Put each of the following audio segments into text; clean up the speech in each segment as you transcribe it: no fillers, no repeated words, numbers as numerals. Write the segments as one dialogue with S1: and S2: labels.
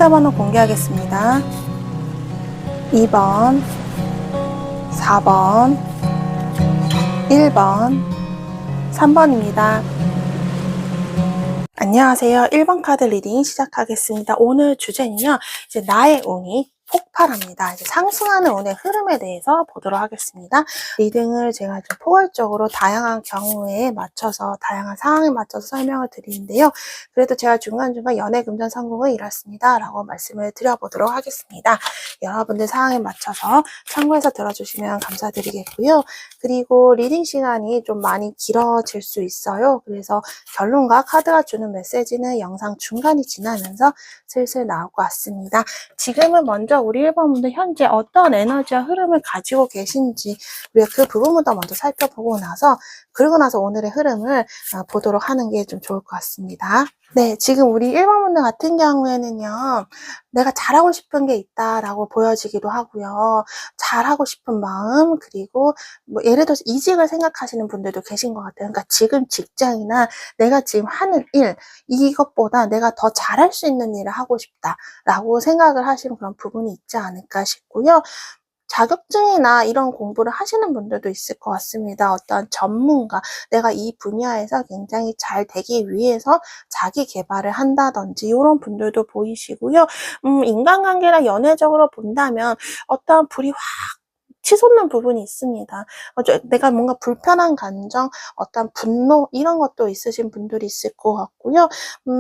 S1: 카드 번호 공개하겠습니다. 2번, 4번, 1번, 3번입니다. 안녕하세요. 1번 카드 리딩 시작하겠습니다. 오늘 주제는요, 이제 나의 운이 폭발합니다. 이제 상승하는 운의 흐름에 대해서 보도록 하겠습니다. 리딩을 제가 좀 포괄적으로 다양한 경우에 맞춰서, 다양한 상황에 맞춰서 설명을 드리는데요. 그래도 제가 중간중간 연애 금전 성공을 이뤘습니다. 라고 말씀을 드려보도록 하겠습니다. 여러분들 상황에 맞춰서 참고해서 들어주시면 감사드리겠고요. 그리고 리딩 시간이 좀 많이 길어질 수 있어요. 그래서 결론과 카드가 주는 메시지는 영상 중간이 지나면서 슬슬 나올 것 같습니다. 지금은 먼저 우리 1번 분들 현재 어떤 에너지와 흐름을 가지고 계신지 우리가 그 부분부터 먼저 살펴보고 나서 그러고 나서 오늘의 흐름을 보도록 하는 게 좀 좋을 것 같습니다. 네, 지금 우리 1번 분들 같은 경우에는요, 내가 잘하고 싶은 게 있다라고 보여지기도 하고요. 잘하고 싶은 마음, 그리고 뭐 예를 들어서 이직을 생각하시는 분들도 계신 것 같아요. 그러니까 지금 직장이나 내가 지금 하는 일, 이것보다 내가 더 잘할 수 있는 일을 하고 싶다라고 생각을 하시는 그런 부분이 있지 않을까 싶고요. 자격증이나 이런 공부를 하시는 분들도 있을 것 같습니다. 어떤 전문가, 내가 이 분야에서 굉장히 잘 되기 위해서 자기 개발을 한다든지 이런 분들도 보이시고요. 인간관계나 연애적으로 본다면 어떤 불이 확 치솟는 부분이 있습니다. 내가 뭔가 불편한 감정, 어떤 분노 이런 것도 있으신 분들이 있을 것 같고요.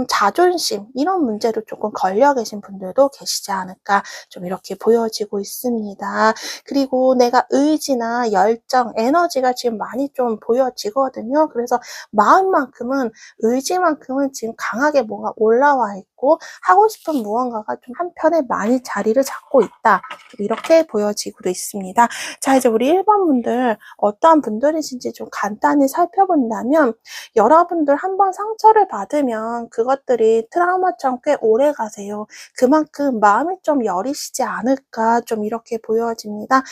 S1: 자존심 이런 문제도 조금 걸려 계신 분들도 계시지 않을까 좀 이렇게 보여지고 있습니다. 그리고 내가 의지나 열정, 에너지가 지금 많이 좀 보여지거든요. 그래서 마음만큼은 의지만큼은 지금 강하게 뭔가 올라와 있고 하고 싶은 무언가가 좀 한편에 많이 자리를 잡고 있다. 좀 이렇게 보여지고도 있습니다. 자, 이제 우리 1번 분들 어떠한 분들이신지 좀 간단히 살펴본다면 여러분들 한번 상처를 받으면 그것들이 트라우마처럼 꽤 오래 가세요. 그만큼 마음이 좀 여리시지 않을까 좀 이렇게 보여집니다.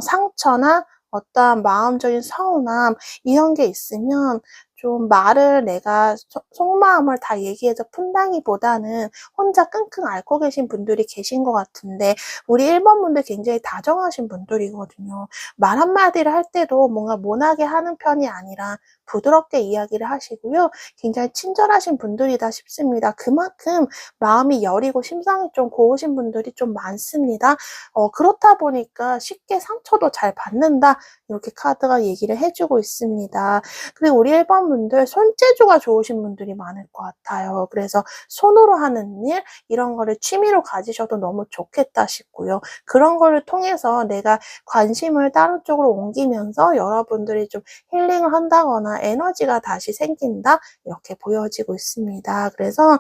S1: 상처나 어떠한 마음적인 서운함 이런 게 있으면 좀 말을 내가 속마음을 다 얘기해서 푼다기보다는 혼자 끙끙 앓고 계신 분들이 계신 것 같은데 우리 1번 분들 굉장히 다정하신 분들이거든요. 말 한마디를 할 때도 뭔가 모나게 하는 편이 아니라 부드럽게 이야기를 하시고요. 굉장히 친절하신 분들이다 싶습니다. 그만큼 마음이 여리고 심상이 좀 고우신 분들이 좀 많습니다. 그렇다 보니까 쉽게 상처도 잘 받는다. 이렇게 카드가 얘기를 해주고 있습니다. 그리고 우리 1번 분들 손재주가 좋으신 분들이 많을 것 같아요. 그래서 손으로 하는 일 이런 거를 취미로 가지셔도 너무 좋겠다 싶고요. 그런 거를 통해서 내가 관심을 다른 쪽으로 옮기면서 여러분들이 좀 힐링을 한다거나 에너지가 다시 생긴다 이렇게 보여지고 있습니다. 그래서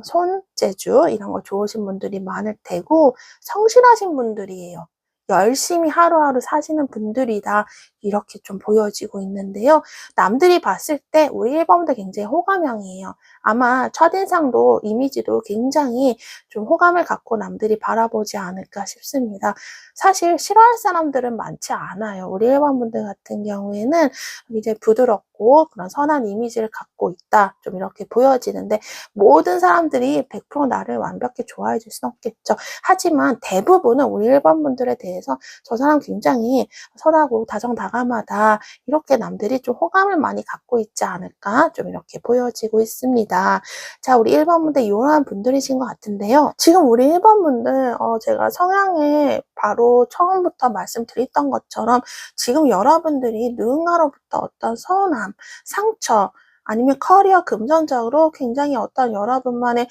S1: 손재주 이런 거 좋으신 분들이 많을 테고 성실하신 분들이에요. 열심히 하루하루 사시는 분들이다 이렇게 좀 보여지고 있는데요. 남들이 봤을 때 우리 1번분들 굉장히 호감형이에요. 아마 첫인상도 이미지도 굉장히 좀 호감을 갖고 남들이 바라보지 않을까 싶습니다. 사실 싫어할 사람들은 많지 않아요. 우리 1번분들 같은 경우에는 이제 부드럽고 그런 선한 이미지를 갖고 있다 좀 이렇게 보여지는데 모든 사람들이 100% 나를 완벽히 좋아해 줄 수는 없겠죠. 하지만 대부분은 우리 1번분들에 대해서 저 사람 굉장히 선하고 다정다감하다 이렇게 남들이 좀 호감을 많이 갖고 있지 않을까 좀 이렇게 보여지고 있습니다. 자, 우리 1번분들 이러한 분들이신 것 같은데요. 지금 우리 1번분들 제가 성향에 바로 처음부터 말씀드렸던 것처럼 지금 여러분들이 누군가로부터 어떤 서운함, 상처 아니면 커리어 금전적으로 굉장히 어떤 여러분만의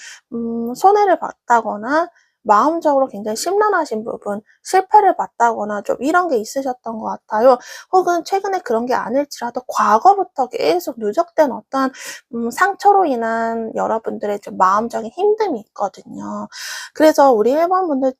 S1: 손해를 봤다거나 마음적으로 굉장히 심란하신 부분, 실패를 봤다거나 좀 이런 게 있으셨던 것 같아요. 혹은 최근에 그런 게 아닐지라도 과거부터 계속 누적된 어떤 상처로 인한 여러분들의 좀 마음적인 힘듦이 있거든요. 그래서 우리 1번 분들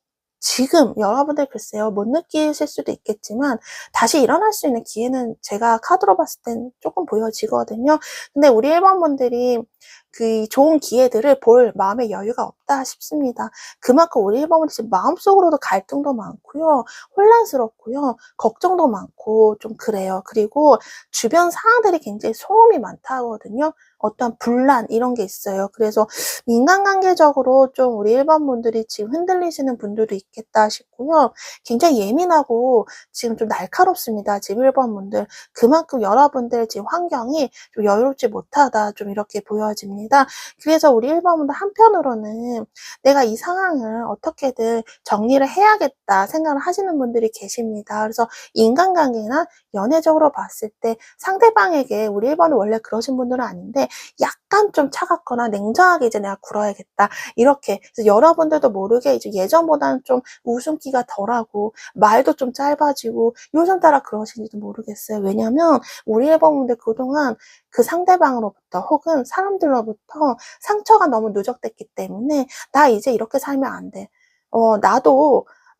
S1: 지금 여러분들 글쎄요 못 느끼실 수도 있겠지만 다시 일어날 수 있는 기회는 제가 카드로 봤을 땐 조금 보여지거든요. 근데 우리 1번 분들이 그 좋은 기회들을 볼 마음의 여유가 없다 싶습니다. 그만큼 우리 1번은 지금 마음속으로도 갈등도 많고요. 혼란스럽고요. 걱정도 많고 좀 그래요. 그리고 주변 상황들이 굉장히 소음이 많다거든요. 어떤 분란 이런 게 있어요. 그래서 인간관계적으로 좀 우리 1번 분들이 지금 흔들리시는 분들도 있겠다 싶고요. 굉장히 예민하고 지금 좀 날카롭습니다. 지금 1번 분들. 그만큼 여러분들 지금 환경이 좀 여유롭지 못하다 좀 이렇게 보여집니다. 그래서 우리 1번 분들 한편으로는 내가 이 상황을 어떻게든 정리를 해야겠다 생각을 하시는 분들이 계십니다. 그래서 인간관계나 연애적으로 봤을 때 상대방에게 우리 1번은 원래 그러신 분들은 아닌데 약간 좀 차갑거나 냉정하게 이제 내가 굴어야겠다. 이렇게. 그래서 여러분들도 모르게 이제 예전보다는 좀 웃음기가 덜하고 말도 좀 짧아지고 요즘 따라 그러신지도 모르겠어요. 왜냐면 우리 1번 분들 그동안 그 상대방으로부터 혹은 사람들로부터 상처가 너무 누적됐기 때문에 나 이제 이렇게 살면 안 돼.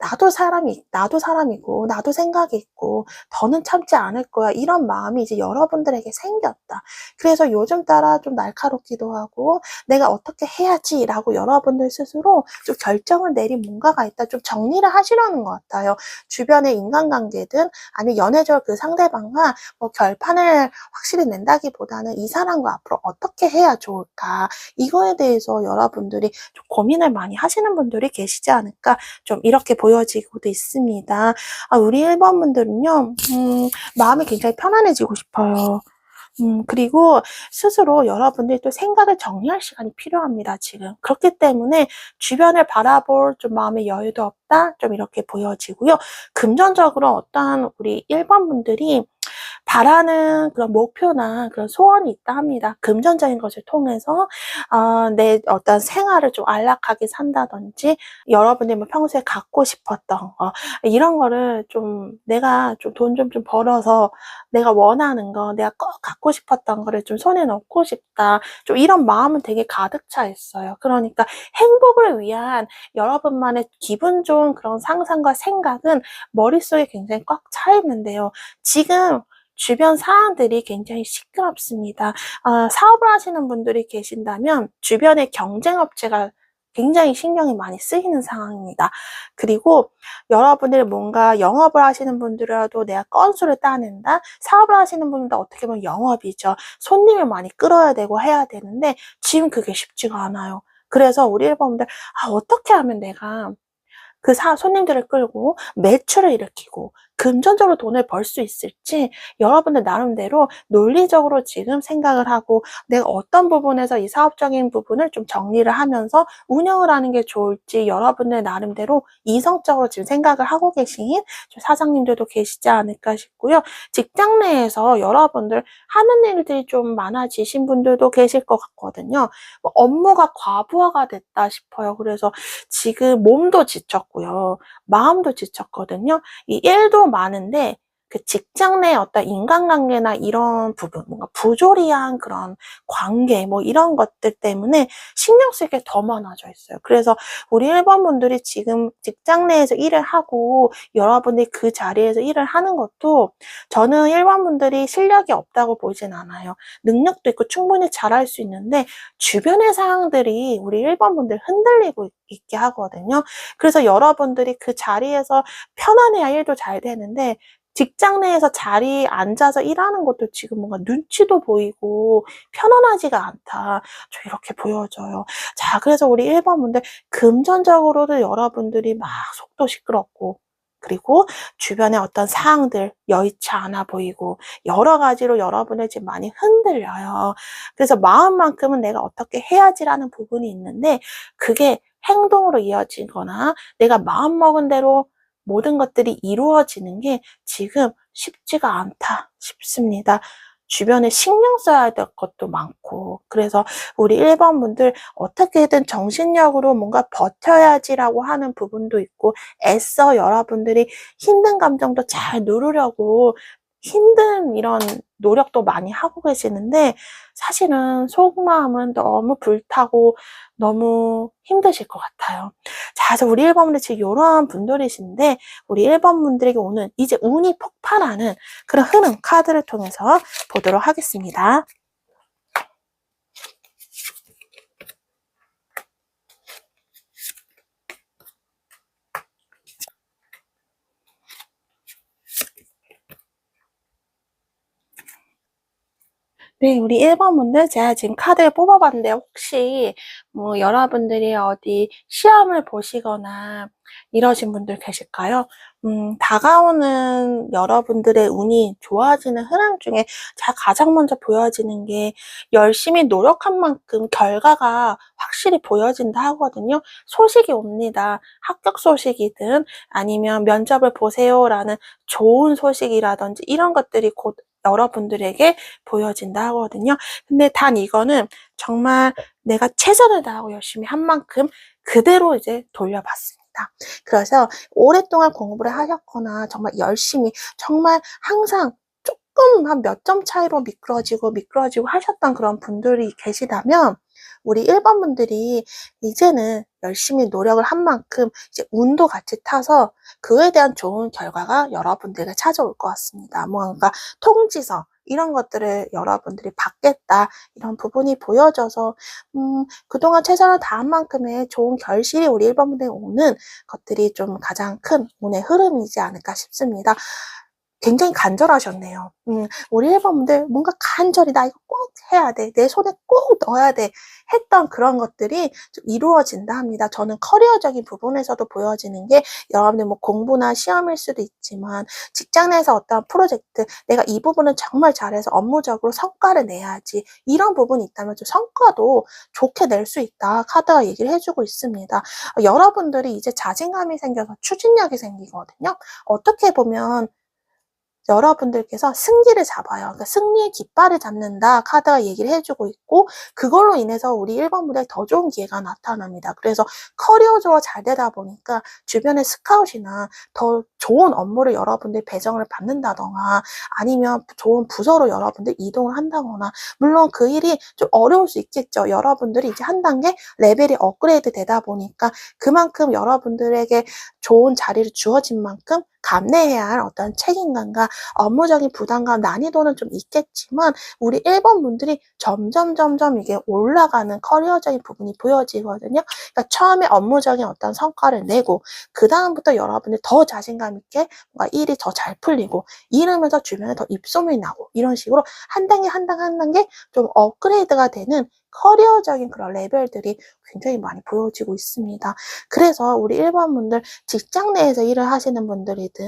S1: 나도 사람이고, 나도 생각이 있고, 더는 참지 않을 거야. 이런 마음이 이제 여러분들에게 생겼다. 그래서 요즘 따라 좀 날카롭기도 하고, 내가 어떻게 해야지라고 여러분들 스스로 좀 결정을 내린 뭔가가 있다. 좀 정리를 하시려는 것 같아요. 주변의 인간관계든, 아니면 연애적 그 상대방과 뭐 결판을 확실히 낸다기보다는 이 사람과 앞으로 어떻게 해야 좋을까. 이거에 대해서 여러분들이 좀 고민을 많이 하시는 분들이 계시지 않을까. 좀 이렇게 보여지고도 있습니다. 우리 1번 분들은요, 마음이 굉장히 편안해지고 싶어요. 그리고 스스로 여러분들이 또 생각을 정리할 시간이 필요합니다, 지금. 그렇기 때문에 주변을 바라볼 좀 마음의 여유도 없다? 좀 이렇게 보여지고요. 금전적으로 어떠한 우리 1번 분들이 바라는 그런 목표나 그런 소원이 있다 합니다. 금전적인 것을 통해서 내 어떤 생활을 좀 안락하게 산다든지 여러분이 뭐 평소에 갖고 싶었던 거 이런 거를 좀 내가 좀 돈 좀 벌어서 내가 원하는 거 내가 꼭 갖고 싶었던 거를 좀 손에 넣고 싶다. 좀 이런 마음은 되게 가득 차 있어요. 그러니까 행복을 위한 여러분만의 기분 좋은 그런 상상과 생각은 머릿속에 굉장히 꽉 차 있는데요. 지금 주변 상황들이 굉장히 시끄럽습니다. 사업을 하시는 분들이 계신다면 주변의 경쟁업체가 굉장히 신경이 많이 쓰이는 상황입니다. 그리고 여러분들이 뭔가 영업을 하시는 분들이라도 내가 건수를 따낸다? 사업을 하시는 분들도 어떻게 보면 영업이죠. 손님을 많이 끌어야 되고 해야 되는데 지금 그게 쉽지가 않아요. 그래서 우리 1번 분들 어떻게 하면 내가 그 손님들을 끌고 매출을 일으키고 금전적으로 돈을 벌 수 있을지 여러분들 나름대로 논리적으로 지금 생각을 하고 내가 어떤 부분에서 이 사업적인 부분을 좀 정리를 하면서 운영을 하는 게 좋을지 여러분들 나름대로 이성적으로 지금 생각을 하고 계신 사장님들도 계시지 않을까 싶고요. 직장 내에서 여러분들 하는 일들이 좀 많아지신 분들도 계실 것 같거든요. 업무가 과부하가 됐다 싶어요. 그래서 지금 몸도 지쳤고요. 마음도 지쳤거든요. 이 일도 많은데 그 직장 내 어떤 인간관계나 이런 부분, 뭔가 부조리한 그런 관계, 뭐 이런 것들 때문에 신경 쓸 게 더 많아져 있어요. 그래서 우리 1번 분들이 지금 직장 내에서 일을 하고 여러분들이 그 자리에서 일을 하는 것도 저는 1번 분들이 실력이 없다고 보진 않아요. 능력도 있고 충분히 잘할 수 있는데 주변의 상황들이 우리 1번 분들 흔들리고 있게 하거든요. 그래서 여러분들이 그 자리에서 편안해야 일도 잘 되는데 직장 내에서 자리에 앉아서 일하는 것도 지금 뭔가 눈치도 보이고 편안하지가 않다. 좀 이렇게 보여져요. 자, 그래서 우리 1번 분들 금전적으로도 여러분들이 막 속도 시끄럽고 그리고 주변의 어떤 상황들 여의치 않아 보이고 여러 가지로 여러분을 지금 많이 흔들려요. 그래서 마음만큼은 내가 어떻게 해야지라는 부분이 있는데 그게 행동으로 이어지거나 내가 마음먹은 대로 모든 것들이 이루어지는 게 지금 쉽지가 않다 싶습니다. 주변에 신경 써야 될 것도 많고 그래서 우리 1번 분들 어떻게든 정신력으로 뭔가 버텨야지라고 하는 부분도 있고 애써 여러분들이 힘든 감정도 잘 누르려고 힘든 이런 노력도 많이 하고 계시는데 사실은 속마음은 너무 불타고 너무 힘드실 것 같아요. 자, 그래서 우리 1번 분들 지금 이러한 분들이신데 우리 1번 분들에게 오늘 이제 운이 폭발하는 그런 흐름 카드를 통해서 보도록 하겠습니다. 네, 우리 1번 분들 제가 지금 카드를 뽑아봤는데 혹시 뭐 여러분들이 어디 시험을 보시거나 이러신 분들 계실까요? 다가오는 여러분들의 운이 좋아지는 흐름 중에 제가 가장 먼저 보여지는 게 열심히 노력한 만큼 결과가 확실히 보여진다 하거든요. 소식이 옵니다. 합격 소식이든 아니면 면접을 보세요라는 좋은 소식이라든지 이런 것들이 곧 여러분들에게 보여진다 하거든요. 근데 단 이거는 정말 내가 최선을 다하고 열심히 한 만큼 그대로 이제 돌려받습니다. 그래서 오랫동안 공부를 하셨거나 정말 열심히 정말 항상 조금 한 몇 점 차이로 미끄러지고 하셨던 그런 분들이 계시다면 우리 1번 분들이 이제는 열심히 노력을 한 만큼 이제 운도 같이 타서 그에 대한 좋은 결과가 여러분들에게 찾아올 것 같습니다. 뭔가 통지서 이런 것들을 여러분들이 받겠다 이런 부분이 보여져서 그동안 최선을 다한 만큼의 좋은 결실이 우리 1번 분들에 오는 것들이 좀 가장 큰 운의 흐름이지 않을까 싶습니다. 굉장히 간절하셨네요. 우리 1번 분들 뭔가 간절히 나 이거 꼭 해야 돼. 내 손에 꼭 넣어야 돼. 했던 그런 것들이 좀 이루어진다 합니다. 저는 커리어적인 부분에서도 보여지는 게 여러분들 뭐 공부나 시험일 수도 있지만 직장 내에서 어떤 프로젝트 내가 이 부분은 정말 잘해서 업무적으로 성과를 내야지. 이런 부분이 있다면 좀 성과도 좋게 낼 수 있다. 카드가 얘기를 해주고 있습니다. 여러분들이 이제 자신감이 생겨서 추진력이 생기거든요. 어떻게 보면 여러분들께서 승기를 잡아요. 그러니까 승리의 깃발을 잡는다 카드가 얘기를 해주고 있고 그걸로 인해서 우리 1번 분들에 더 좋은 기회가 나타납니다. 그래서 커리어적으로 잘 되다 보니까 주변의 스카웃이나 더 좋은 업무를 여러분들이 배정을 받는다거나 아니면 좋은 부서로 여러분들 이동을 한다거나 물론 그 일이 좀 어려울 수 있겠죠. 여러분들이 이제 한 단계 레벨이 업그레이드 되다 보니까 그만큼 여러분들에게 좋은 자리를 주어진 만큼 감내해야 할 어떤 책임감과 업무적인 부담감, 난이도는 좀 있겠지만 우리 1번 분들이 점점 이게 올라가는 커리어적인 부분이 보여지거든요. 그러니까 처음에 업무적인 어떤 성과를 내고 그 다음부터 여러분이 더 자신감 있게 뭔가 일이 더 잘 풀리고 이러면서 주변에 더 입소문이 나고 이런 식으로 한 단계 한 단계 좀 업그레이드가 되는 커리어적인 그런 레벨들이 굉장히 많이 보여지고 있습니다. 그래서 우리 1번 분들 직장 내에서 일을 하시는 분들이든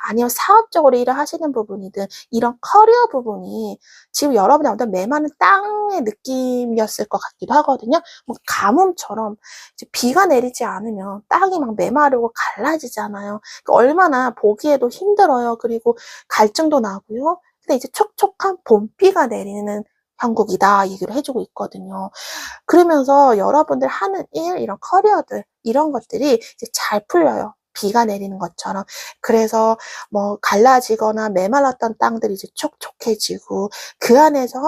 S1: 아니면 사업적으로 일을 하시는 부분이든 이런 커리어 부분이 지금 여러분이 어떤 메마른 땅의 느낌이었을 것 같기도 하거든요. 뭐 가뭄처럼 이제 비가 내리지 않으면 땅이 막 메마르고 갈라지잖아요. 그러니까 얼마나 보기에도 힘들어요. 그리고 갈증도 나고요. 근데 이제 촉촉한 봄비가 내리는 형국이다 얘기를 해주고 있거든요. 그러면서 여러분들 하는 일, 이런 커리어들, 이런 것들이 이제 잘 풀려요. 비가 내리는 것처럼. 그래서 뭐 갈라지거나 메말랐던 땅들이 이제 촉촉해지고 그 안에서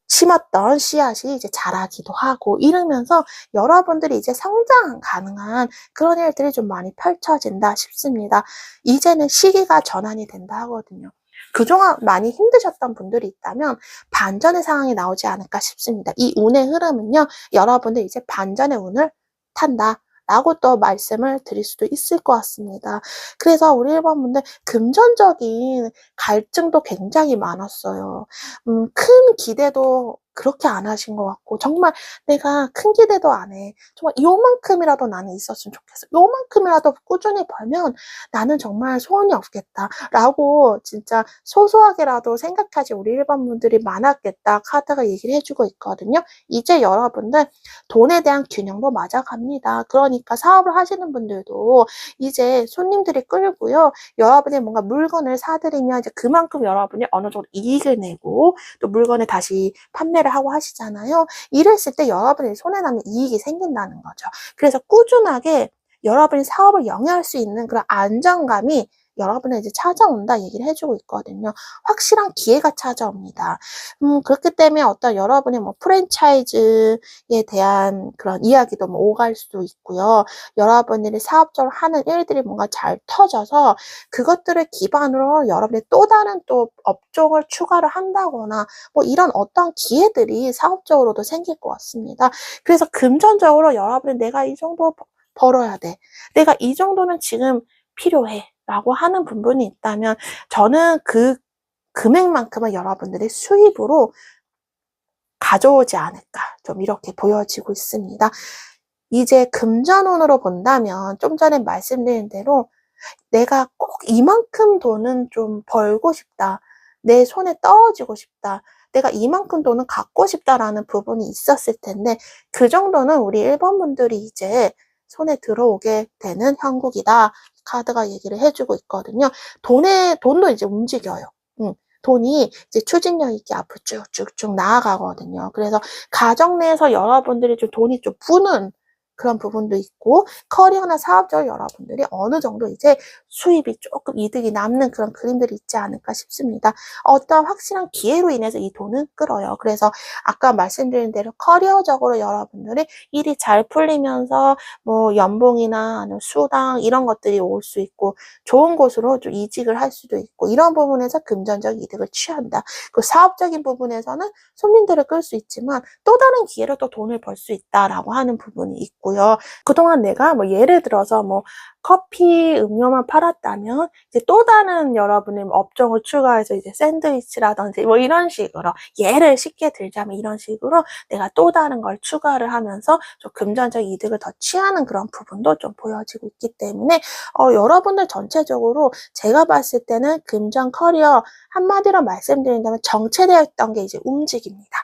S1: 심었던 씨앗이 이제 자라기도 하고 이러면서 여러분들이 이제 성장 가능한 그런 일들이 좀 많이 펼쳐진다 싶습니다. 이제는 시기가 전환이 된다 하거든요. 그동안 많이 힘드셨던 분들이 있다면 반전의 상황이 나오지 않을까 싶습니다. 이 운의 흐름은요, 여러분들 이제 반전의 운을 탄다. 라고 또 말씀을 드릴 수도 있을 것 같습니다. 그래서 우리 1번 분들 금전적인 갈증도 굉장히 많았어요. 큰 기대도 그렇게 안 하신 것 같고 정말 내가 큰 기대도 안 해. 정말 요만큼이라도 나는 있었으면 좋겠어. 요만큼이라도 꾸준히 벌면 나는 정말 소원이 없겠다. 라고 진짜 소소하게라도 생각하지 우리 1번 분들이 많았겠다. 카드가 얘기를 해주고 있거든요. 이제 여러분들 돈에 대한 균형도 맞아갑니다. 그러니까 사업을 하시는 분들도 이제 손님들이 끌고요. 여러분이 뭔가 물건을 사드리면 이제 그만큼 여러분이 어느 정도 이익을 내고 또 물건을 다시 판매를 하고 하시잖아요. 이랬을 때 여러분이 손에 나는 이익이 생긴다는 거죠. 그래서 꾸준하게 여러분이 사업을 영위할 수 있는 그런 안정감이 여러분에 이제 찾아온다 얘기를 해주고 있거든요. 확실한 기회가 찾아옵니다. 그렇기 때문에 어떤 여러분의 뭐 프랜차이즈에 대한 그런 이야기도 뭐 오갈 수도 있고요. 여러분들이 사업적으로 하는 일들이 뭔가 잘 터져서 그것들을 기반으로 여러분이 또 다른 또 업종을 추가를 한다거나 뭐 이런 어떤 기회들이 사업적으로도 생길 것 같습니다. 그래서 금전적으로 여러분이 내가 이 정도 벌어야 돼. 내가 이 정도는 지금 필요해. 라고 하는 부분이 있다면 저는 그 금액만큼은 여러분들이 수입으로 가져오지 않을까 좀 이렇게 보여지고 있습니다. 이제 금전운으로 본다면 좀 전에 말씀드린 대로 내가 꼭 이만큼 돈은 좀 벌고 싶다. 내 손에 떨어지고 싶다. 내가 이만큼 돈은 갖고 싶다라는 부분이 있었을 텐데 그 정도는 우리 1번 분들이 이제 손에 들어오게 되는 형국이다. 카드가 얘기를 해주고 있거든요. 돈도 이제 움직여요. 돈이 이제 추진력 있게 앞으로 쭉쭉쭉 나아가거든요. 그래서 가정 내에서 여러분들이 좀 돈이 좀 부는 그런 부분도 있고 커리어나 사업적으로 여러분들이 어느 정도 이제 수입이 조금 이득이 남는 그런 그림들이 있지 않을까 싶습니다. 어떤 확실한 기회로 인해서 이 돈은 끌어요. 그래서 아까 말씀드린 대로 커리어적으로 여러분들이 일이 잘 풀리면서 뭐 연봉이나 아니면 수당 이런 것들이 올 수 있고 좋은 곳으로 좀 이직을 할 수도 있고 이런 부분에서 금전적 이득을 취한다. 그 사업적인 부분에서는 손님들을 끌 수 있지만 또 다른 기회로 또 돈을 벌 수 있다라고 하는 부분이 있고요. 그동안 내가 뭐 예를 들어서 뭐 커피, 음료만 팔았다면 이제 또 다른 여러분의 업종을 추가해서 이제 샌드위치라든지 뭐 이런 식으로 예를 쉽게 들자면 이런 식으로 내가 또 다른 걸 추가를 하면서 좀 금전적 이득을 더 취하는 그런 부분도 좀 보여지고 있기 때문에 여러분들 전체적으로 제가 봤을 때는 금전 커리어 한마디로 말씀드린다면 정체되어 있던 게 이제 움직입니다.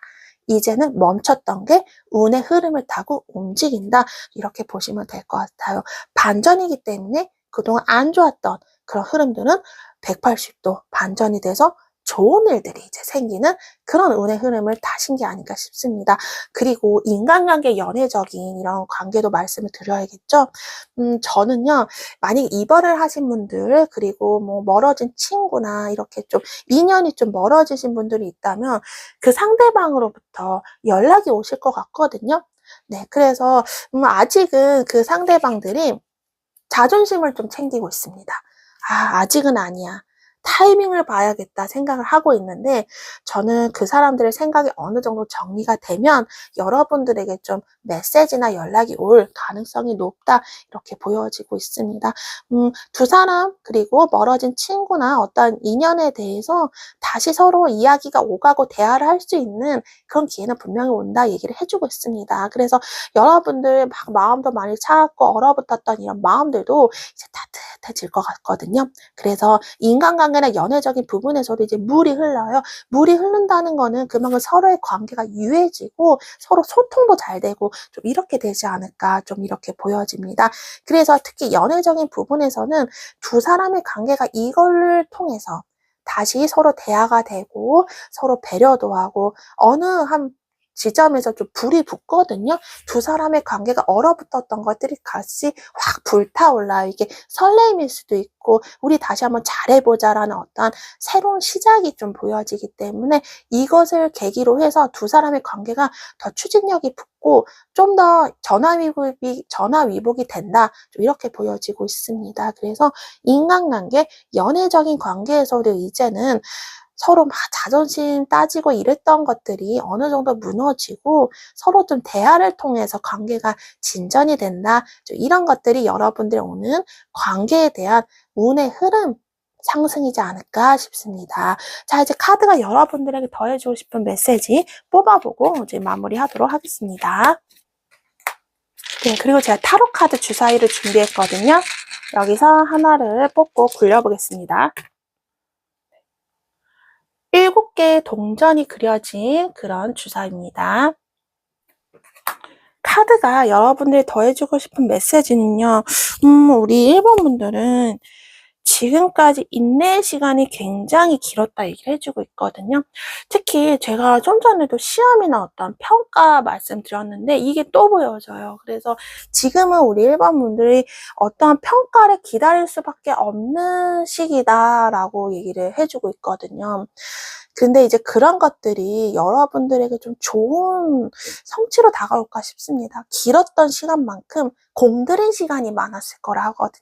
S1: 이제는 멈췄던 게 운의 흐름을 타고 움직인다. 이렇게 보시면 될 것 같아요. 반전이기 때문에 그동안 안 좋았던 그런 흐름들은 180도 반전이 돼서 좋은 일들이 이제 생기는 그런 운의 흐름을 타신 게 아닌가 싶습니다. 그리고 인간관계 연애적인 이런 관계도 말씀을 드려야겠죠. 저는요, 만약 이별을 하신 분들, 그리고 뭐 멀어진 친구나 이렇게 좀 인연이 좀 멀어지신 분들이 있다면 그 상대방으로부터 연락이 오실 것 같거든요. 네, 그래서 아직은 그 상대방들이 자존심을 좀 챙기고 있습니다. 아직은 아니야. 타이밍을 봐야겠다 생각을 하고 있는데 저는 그 사람들의 생각이 어느 정도 정리가 되면 여러분들에게 좀 메시지나 연락이 올 가능성이 높다 이렇게 보여지고 있습니다. 두 사람 그리고 멀어진 친구나 어떤 인연에 대해서 다시 서로 이야기가 오가고 대화를 할 수 있는 그런 기회는 분명히 온다 얘기를 해주고 있습니다. 그래서 여러분들 막 마음도 많이 차갑고 얼어붙었던 이런 마음들도 이제 따뜻해질 것 같거든요. 그래서 인간관계나 연애적인 부분에서도 이제 물이 흘러요. 물이 흐른다는 거는 그만큼 서로의 관계가 유해지고 서로 소통도 잘 되고 좀 이렇게 되지 않을까 좀 이렇게 보여집니다. 그래서 특히 연애적인 부분에서는 두 사람의 관계가 이걸 통해서 다시 서로 대화가 되고 서로 배려도 하고 어느 한 지점에서 좀 불이 붙거든요. 두 사람의 관계가 얼어붙었던 것들이 같이 확 불타올라요. 이게 설레임일 수도 있고 우리 다시 한번 잘해보자라는 어떤 새로운 시작이 좀 보여지기 때문에 이것을 계기로 해서 두 사람의 관계가 더 추진력이 붙고 좀 더 전화위복이 된다. 좀 이렇게 보여지고 있습니다. 그래서 인간관계, 연애적인 관계에서도 이제는 서로 막 자존심 따지고 이랬던 것들이 어느 정도 무너지고 서로 좀 대화를 통해서 관계가 진전이 된다. 이런 것들이 여러분들이 오는 관계에 대한 운의 흐름 상승이지 않을까 싶습니다. 자, 이제 카드가 여러분들에게 더해주고 싶은 메시지 뽑아보고 이제 마무리하도록 하겠습니다. 네, 그리고 제가 타로 카드 주사위를 준비했거든요. 여기서 하나를 뽑고 굴려보겠습니다. 7개의 동전이 그려진 그런 주사입니다. 카드가 여러분들이 더해주고 싶은 메시지는요. 우리 1번 분들은 지금까지 인내의 시간이 굉장히 길었다 얘기를 해주고 있거든요. 특히 제가 좀 전에도 시험이나 어떤 평가 말씀드렸는데 이게 또 보여져요. 그래서 지금은 우리 1번 분들이 어떠한 평가를 기다릴 수밖에 없는 시기다라고 얘기를 해주고 있거든요. 근데 이제 그런 것들이 여러분들에게 좀 좋은 성취로 다가올까 싶습니다. 길었던 시간만큼 공들인 시간이 많았을 거라 하거든요.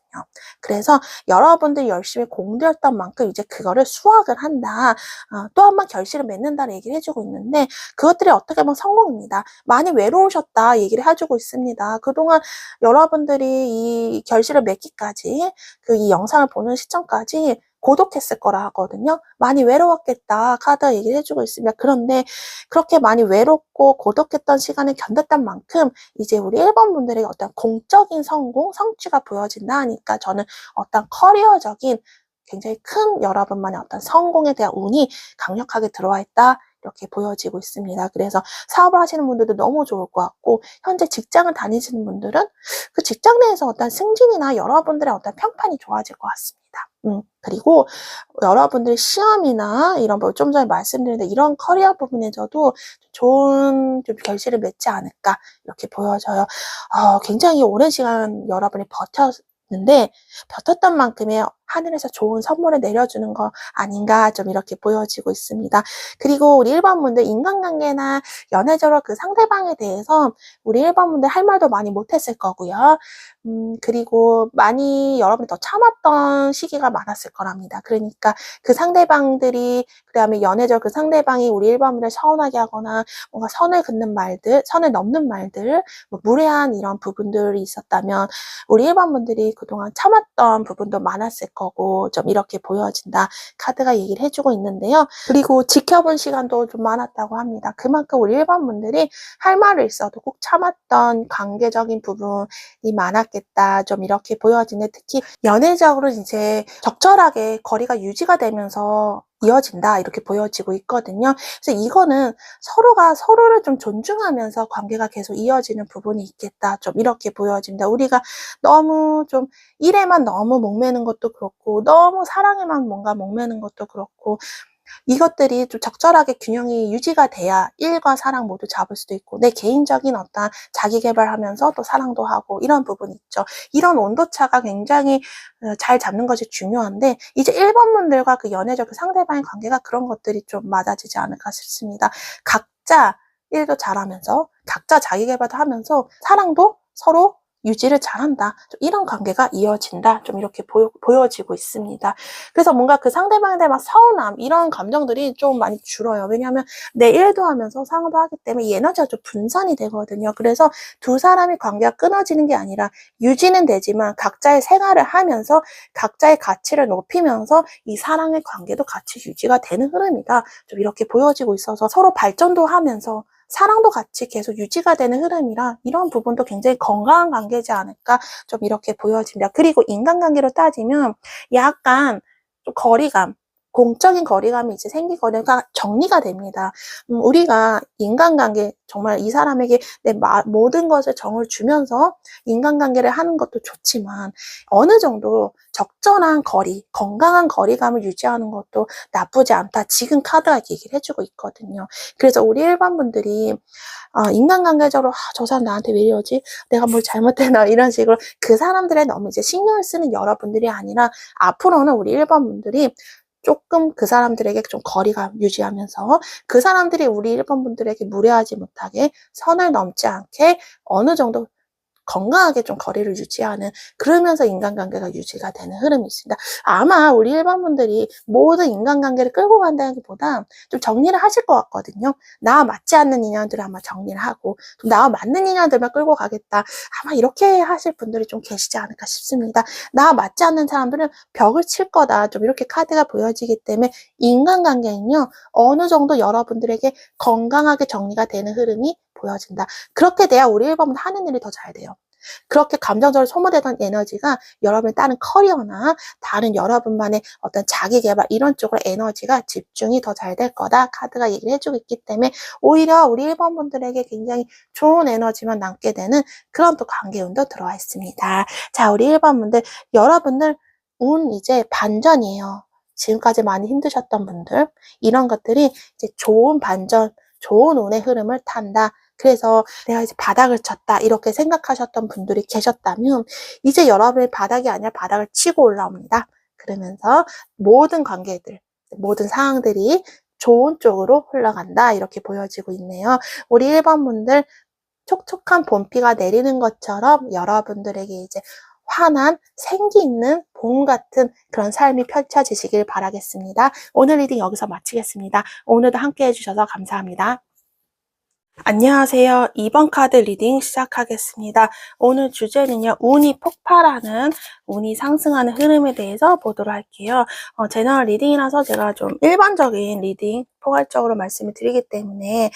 S1: 그래서 여러분들이 열심히 공들였던 만큼 이제 그거를 수확을 한다. 또 한 번 결실을 맺는다는 얘기를 해주고 있는데 그것들이 어떻게 보면 성공입니다. 많이 외로우셨다 얘기를 해주고 있습니다. 그동안 여러분들이 이 결실을 맺기까지 이 영상을 보는 시점까지 고독했을 거라 하거든요. 많이 외로웠겠다. 카드가 얘기를 해주고 있습니다. 그런데 그렇게 많이 외롭고 고독했던 시간을 견뎠던 만큼 이제 우리 1번 분들에게 어떤 공적인 성공, 성취가 보여진다 하니까 저는 어떤 커리어적인 굉장히 큰 여러분만의 어떤 성공에 대한 운이 강력하게 들어와 있다. 이렇게 보여지고 있습니다. 그래서 사업을 하시는 분들도 너무 좋을 것 같고, 현재 직장을 다니시는 분들은 그 직장 내에서 어떤 승진이나 여러분들의 어떤 평판이 좋아질 것 같습니다. 그리고 여러분들 시험이나 이런 뭐 좀 전에 말씀드렸는데 이런 커리어 부분에서도 좋은 좀 결실을 맺지 않을까 이렇게 보여져요. 굉장히 오랜 시간 여러분이 버텼는데 버텼던 만큼의 하늘에서 좋은 선물을 내려주는 거 아닌가 좀 이렇게 보여지고 있습니다. 그리고 우리 1번 분들 인간관계나 연애적으로 그 상대방에 대해서 우리 1번 분들 할 말도 많이 못했을 거고요. 그리고 많이 여러분이 더 참았던 시기가 많았을 거랍니다. 그러니까 그 상대방들이, 그다음에 연애적 그 상대방이 우리 1번 분들 서운하게 하거나 뭔가 선을 긋는 말들, 선을 넘는 말들, 뭐 무례한 이런 부분들이 있었다면 우리 1번 분들이 그동안 참았던 부분도 많았을 거고 좀 이렇게 보여진다. 카드가 얘기를 해주고 있는데요. 그리고 지켜본 시간도 좀 많았다고 합니다. 그만큼 우리 1번 분들이 할 말을 있어도 꼭 참았던 관계적인 부분이 많았겠다. 좀 이렇게 보여지는데 특히 연애적으로 이제 적절하게 거리가 유지가 되면서 이어진다 이렇게 보여지고 있거든요. 그래서 이거는 서로가 서로를 좀 존중하면서 관계가 계속 이어지는 부분이 있겠다. 좀 이렇게 보여집니다. 우리가 너무 좀 일에만 너무 목매는 것도 그렇고 너무 사랑에만 뭔가 목매는 것도 그렇고 이것들이 좀 적절하게 균형이 유지가 돼야 일과 사랑 모두 잡을 수도 있고 내 개인적인 어떤 자기 개발하면서 또 사랑도 하고 이런 부분이 있죠. 이런 온도차가 굉장히 잘 잡는 것이 중요한데 이제 1번 분들과 그 연애적 그 상대방의 관계가 그런 것들이 좀 맞아지지 않을까 싶습니다. 각자 일도 잘하면서 각자 자기 개발도 하면서 사랑도 서로 유지를 잘한다. 좀 이런 관계가 이어진다. 좀 이렇게 보여지고 있습니다. 그래서 뭔가 그 상대방에 대한 막 서운함 이런 감정들이 좀 많이 줄어요. 왜냐하면 내 일도 하면서 상도 하기 때문에 이 에너지가 좀 분산이 되거든요. 그래서 두 사람의 관계가 끊어지는 게 아니라 유지는 되지만 각자의 생활을 하면서 각자의 가치를 높이면서 이 사랑의 관계도 같이 유지가 되는 흐름이다. 좀 이렇게 보여지고 있어서 서로 발전도 하면서 사랑도 같이 계속 유지가 되는 흐름이라 이런 부분도 굉장히 건강한 관계지 않을까 좀 이렇게 보여집니다. 그리고 인간관계로 따지면 약간 좀 거리감, 공적인 거리감이 이제 생기거든요. 정리가 됩니다. 우리가 인간관계 정말 이 사람에게 내 모든 것을 정을 주면서 인간관계를 하는 것도 좋지만 어느 정도 적절한 거리, 건강한 거리감을 유지하는 것도 나쁘지 않다. 지금 카드가 얘기를 해주고 있거든요. 그래서 우리 1번 분들이 인간관계적으로 저 사람 나한테 왜 이러지? 내가 뭘 잘못했나? 이런 식으로 그 사람들에 너무 이제 신경을 쓰는 여러분들이 아니라 앞으로는 우리 1번 분들이 조금 그 사람들에게 좀 거리감 유지하면서 그 사람들이 우리 1번 분들에게 무례하지 못하게 선을 넘지 않게 어느 정도 건강하게 좀 거리를 유지하는 그러면서 인간관계가 유지가 되는 흐름이 있습니다. 아마 우리 1번 분들이 모든 인간관계를 끌고 간다기보다 좀 정리를 하실 것 같거든요. 나와 맞지 않는 인연들을 아마 정리를 하고 나와 맞는 인연들만 끌고 가겠다. 아마 이렇게 하실 분들이 좀 계시지 않을까 싶습니다. 나와 맞지 않는 사람들은 벽을 칠 거다. 좀 이렇게 카드가 보여지기 때문에 인간관계는요. 어느 정도 여러분들에게 건강하게 정리가 되는 흐름이 보여진다. 그렇게 돼야 우리 1번은 하는 일이 더 잘 돼요. 그렇게 감정적으로 소모되던 에너지가 여러분의 다른 커리어나 다른 여러분만의 어떤 자기 개발 이런 쪽으로 에너지가 집중이 더 잘 될 거다. 카드가 얘기를 해주고 있기 때문에 오히려 우리 1번 분들에게 굉장히 좋은 에너지만 남게 되는 그런 또 관계운도 들어와 있습니다. 자, 우리 1번 분들 여러분들 운 이제 반전이에요. 지금까지 많이 힘드셨던 분들 이런 것들이 이제 좋은 반전, 좋은 운의 흐름을 탄다. 그래서 내가 이제 바닥을 쳤다 이렇게 생각하셨던 분들이 계셨다면 이제 여러분의 바닥이 아니라 바닥을 치고 올라옵니다. 그러면서 모든 관계들, 모든 상황들이 좋은 쪽으로 흘러간다 이렇게 보여지고 있네요. 우리 1번 분들 촉촉한 봄비가 내리는 것처럼 여러분들에게 이제 환한 생기 있는 봄 같은 그런 삶이 펼쳐지시길 바라겠습니다. 오늘 리딩 여기서 마치겠습니다. 오늘도 함께 해주셔서 감사합니다. 안녕하세요. 2번 카드 리딩 시작하겠습니다. 오늘 주제는요, 운이 폭발하는, 운이 상승하는 흐름에 대해서 보도록 할게요. 제너럴 리딩이라서 제가 좀 일반적인 리딩, 포괄적으로 말씀을 드리기 때문에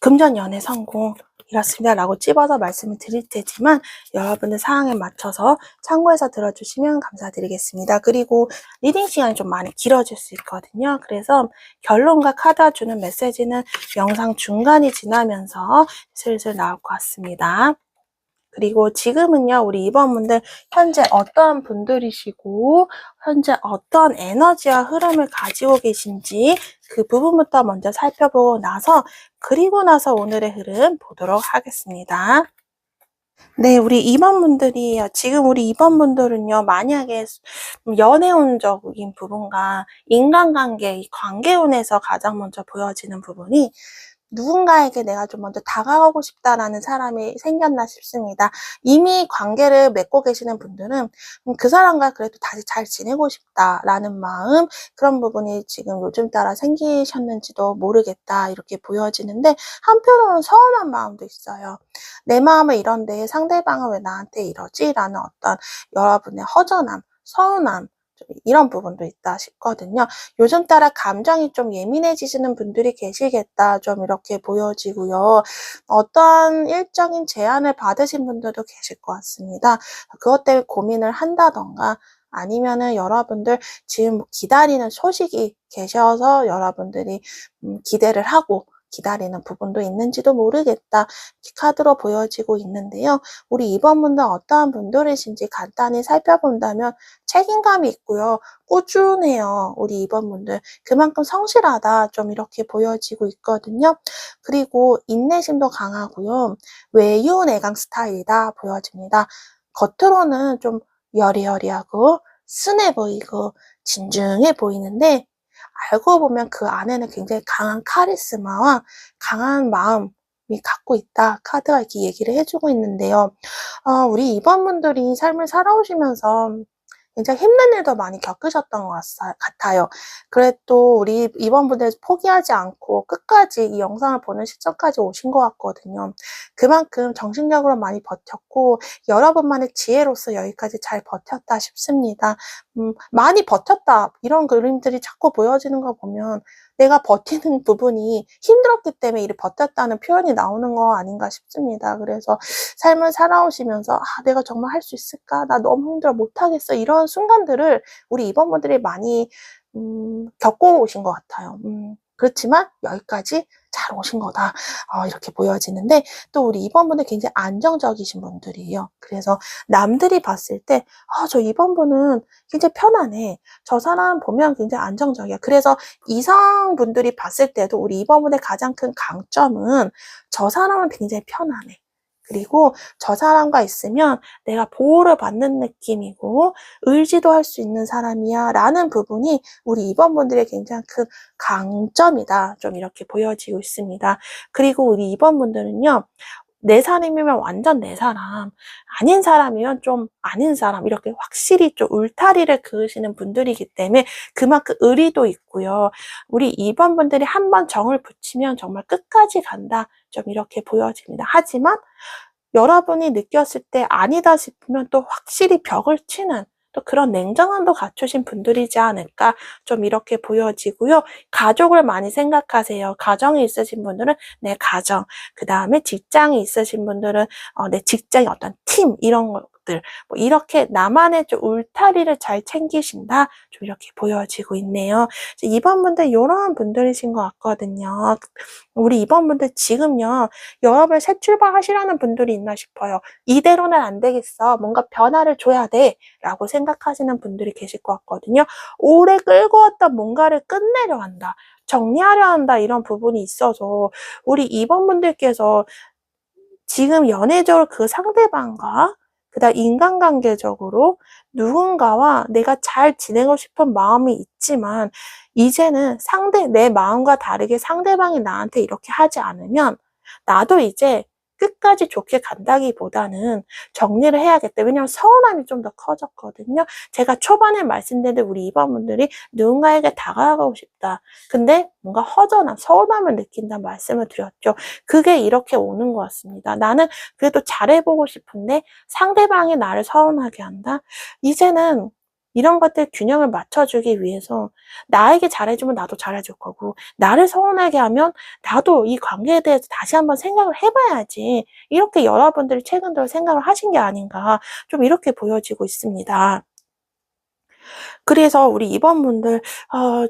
S1: 금전 연애 성공 이렇습니다 라고 찝어서 말씀을 드릴 테지만 여러분의 상황에 맞춰서 참고해서 들어주시면 감사드리겠습니다. 그리고 리딩 시간이 좀 많이 길어질 수 있거든요. 그래서 결론과 카드가 주는 메시지는 영상 중간이 지나면서 슬슬 나올 것 같습니다. 그리고 지금은요, 우리 2번분들 현재 어떠한 분들이시고 현재 어떤 에너지와 흐름을 가지고 계신지 그 부분부터 먼저 살펴보고 나서 그리고 나서 오늘의 흐름 보도록 하겠습니다. 네, 우리 2번분들이 지금 우리 2번분들은요, 만약에 연애운적인 부분과 인간관계, 이 관계운에서 가장 먼저 보여지는 부분이 누군가에게 내가 좀 먼저 다가가고 싶다라는 사람이 생겼나 싶습니다. 이미 관계를 맺고 계시는 분들은 그 사람과 그래도 다시 잘 지내고 싶다라는 마음, 그런 부분이 지금 요즘 따라 생기셨는지도 모르겠다 이렇게 보여지는데 한편으로는 서운한 마음도 있어요. 내 마음은 이런데 상대방은 왜 나한테 이러지? 라는 어떤 여러분의 허전함, 서운함, 이런 부분도 있다 싶거든요. 요즘 따라 감정이 좀 예민해지시는 분들이 계시겠다, 좀 이렇게 보여지고요. 어떠한 일적인 제안을 받으신 분들도 계실 것 같습니다. 그것 때문에 고민을 한다던가 아니면은 여러분들 지금 기다리는 소식이 계셔서 여러분들이 기대를 하고 기다리는 부분도 있는지도 모르겠다. 카드로 보여지고 있는데요. 우리 2번분들 어떠한 분들이신지 간단히 살펴본다면 책임감이 있고요. 꾸준해요. 우리 2번분들. 그만큼 성실하다. 좀 이렇게 보여지고 있거든요. 그리고 인내심도 강하고요. 외유내강 스타일이다 보여집니다. 겉으로는 좀 여리여리하고 순해 보이고 진중해 보이는데 알고 보면 그 안에는 굉장히 강한 카리스마와 강한 마음이 갖고 있다. 카드가 이렇게 얘기를 해주고 있는데요. 우리 2번분들이 삶을 살아오시면서 굉장히 힘든 일도 많이 겪으셨던 것 같아요. 그래도 우리 2번분들 포기하지 않고 끝까지 이 영상을 보는 시점까지 오신 것 같거든요. 그만큼 정신력으로 많이 버텼고 여러분만의 지혜로서 여기까지 잘 버텼다 싶습니다. 많이 버텼다 이런 그림들이 자꾸 보여지는 거 보면 내가 버티는 부분이 힘들었기 때문에 이를 버텼다는 표현이 나오는 거 아닌가 싶습니다. 그래서 삶을 살아오시면서 내가 정말 할 수 있을까? 나 너무 힘들어 못하겠어. 이런 순간들을 우리 2번분들이 많이 겪고 오신 것 같아요. 그렇지만 여기까지 잘 오신 거다. 이렇게 보여지는데 또 우리 2번분들 굉장히 안정적이신 분들이에요. 그래서 남들이 봤을 때 저 2번분은 굉장히 편안해. 저 사람 보면 굉장히 안정적이야. 그래서 이성분들이 봤을 때도 우리 2번분의 가장 큰 강점은 저 사람은 굉장히 편안해. 그리고 저 사람과 있으면 내가 보호를 받는 느낌이고 의지도 할 수 있는 사람이야 라는 부분이 우리 2번분들의 굉장히 큰 강점이다. 좀 이렇게 보여지고 있습니다. 그리고 우리 2번분들은요. 내 사람이면 완전 내 사람, 아닌 사람이면 좀 아닌 사람 이렇게 확실히 좀 울타리를 그으시는 분들이기 때문에 그만큼 의리도 있고요. 우리 2번분들이 한번 정을 붙이면 정말 끝까지 간다. 좀 이렇게 보여집니다. 하지만 여러분이 느꼈을 때 아니다 싶으면 또 확실히 벽을 치는 또 그런 냉정함도 갖추신 분들이지 않을까 좀 이렇게 보여지고요. 가족을 많이 생각하세요. 가정이 있으신 분들은 내 가정, 그 다음에 직장이 있으신 분들은 내 직장의 어떤 팀 이런 것들 뭐 이렇게 나만의 좀 울타리를 잘 챙기신다 좀 이렇게 보여지고 있네요. 2번분들 이런 분들이신 것 같거든요. 우리 2번분들 지금요. 여러분 새 출발하시라는 분들이 있나 싶어요. 이대로는 안 되겠어. 뭔가 변화를 줘야 돼. 라고 생각하시는 분들이 계실 것 같거든요. 오래 끌고 왔던 뭔가를 끝내려 한다. 정리하려 한다. 이런 부분이 있어서 우리 2번분들께서 지금 연애적으로 그 상대방과 그다음 인간관계적으로 누군가와 내가 잘 지내고 싶은 마음이 있지만 이제는 내 마음과 다르게 상대방이 나한테 이렇게 하지 않으면 나도 이제 끝까지 좋게 간다기보다는 정리를 해야겠다. 왜냐면 서운함이 좀 더 커졌거든요. 제가 초반에 말씀드린 우리 2번분들이 누군가에게 다가가고 싶다. 근데 뭔가 허전함, 서운함을 느낀다는 말씀을 드렸죠. 그게 이렇게 오는 것 같습니다. 나는 그래도 잘해보고 싶은데 상대방이 나를 서운하게 한다? 이제는 이런 것들 균형을 맞춰주기 위해서 나에게 잘해주면 나도 잘해줄 거고, 나를 서운하게 하면 나도 이 관계에 대해서 다시 한번 생각을 해봐야지. 이렇게 여러분들이 최근 들어 생각을 하신 게 아닌가, 좀 이렇게 보여지고 있습니다. 그래서 우리 2번분들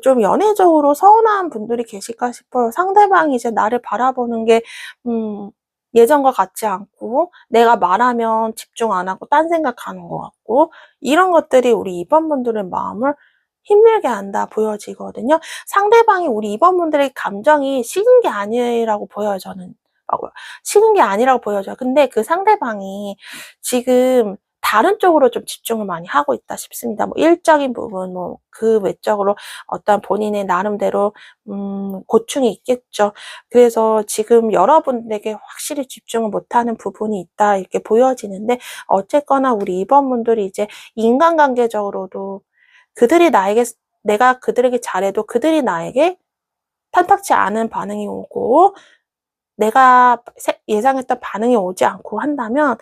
S1: 좀 연애적으로 서운한 분들이 계실까 싶어요. 상대방이 이제 나를 바라보는 게 예전과 같지 않고, 내가 말하면 집중 안 하고 딴 생각하는 것 같고, 이런 것들이 우리 2번분들의 마음을 힘들게 한다 보여지거든요. 상대방이 우리 2번분들의 감정이 식은 게 아니라고 보여요, 저는. 식은 게 아니라고 보여져요. 근데 그 상대방이 지금 다른 쪽으로 좀 집중을 많이 하고 있다 싶습니다. 뭐 일적인 부분, 뭐 그 외적으로 어떤 본인의 나름대로 고충이 있겠죠. 그래서 지금 여러분에게 확실히 집중을 못하는 부분이 있다 이렇게 보여지는데, 어쨌거나 우리 2번분들이 이제 인간관계적으로도 그들이 나에게, 내가 그들에게 잘해도 그들이 나에게 탐탁치 않은 반응이 오고, 내가 예상했던 반응이 오지 않고 한다면,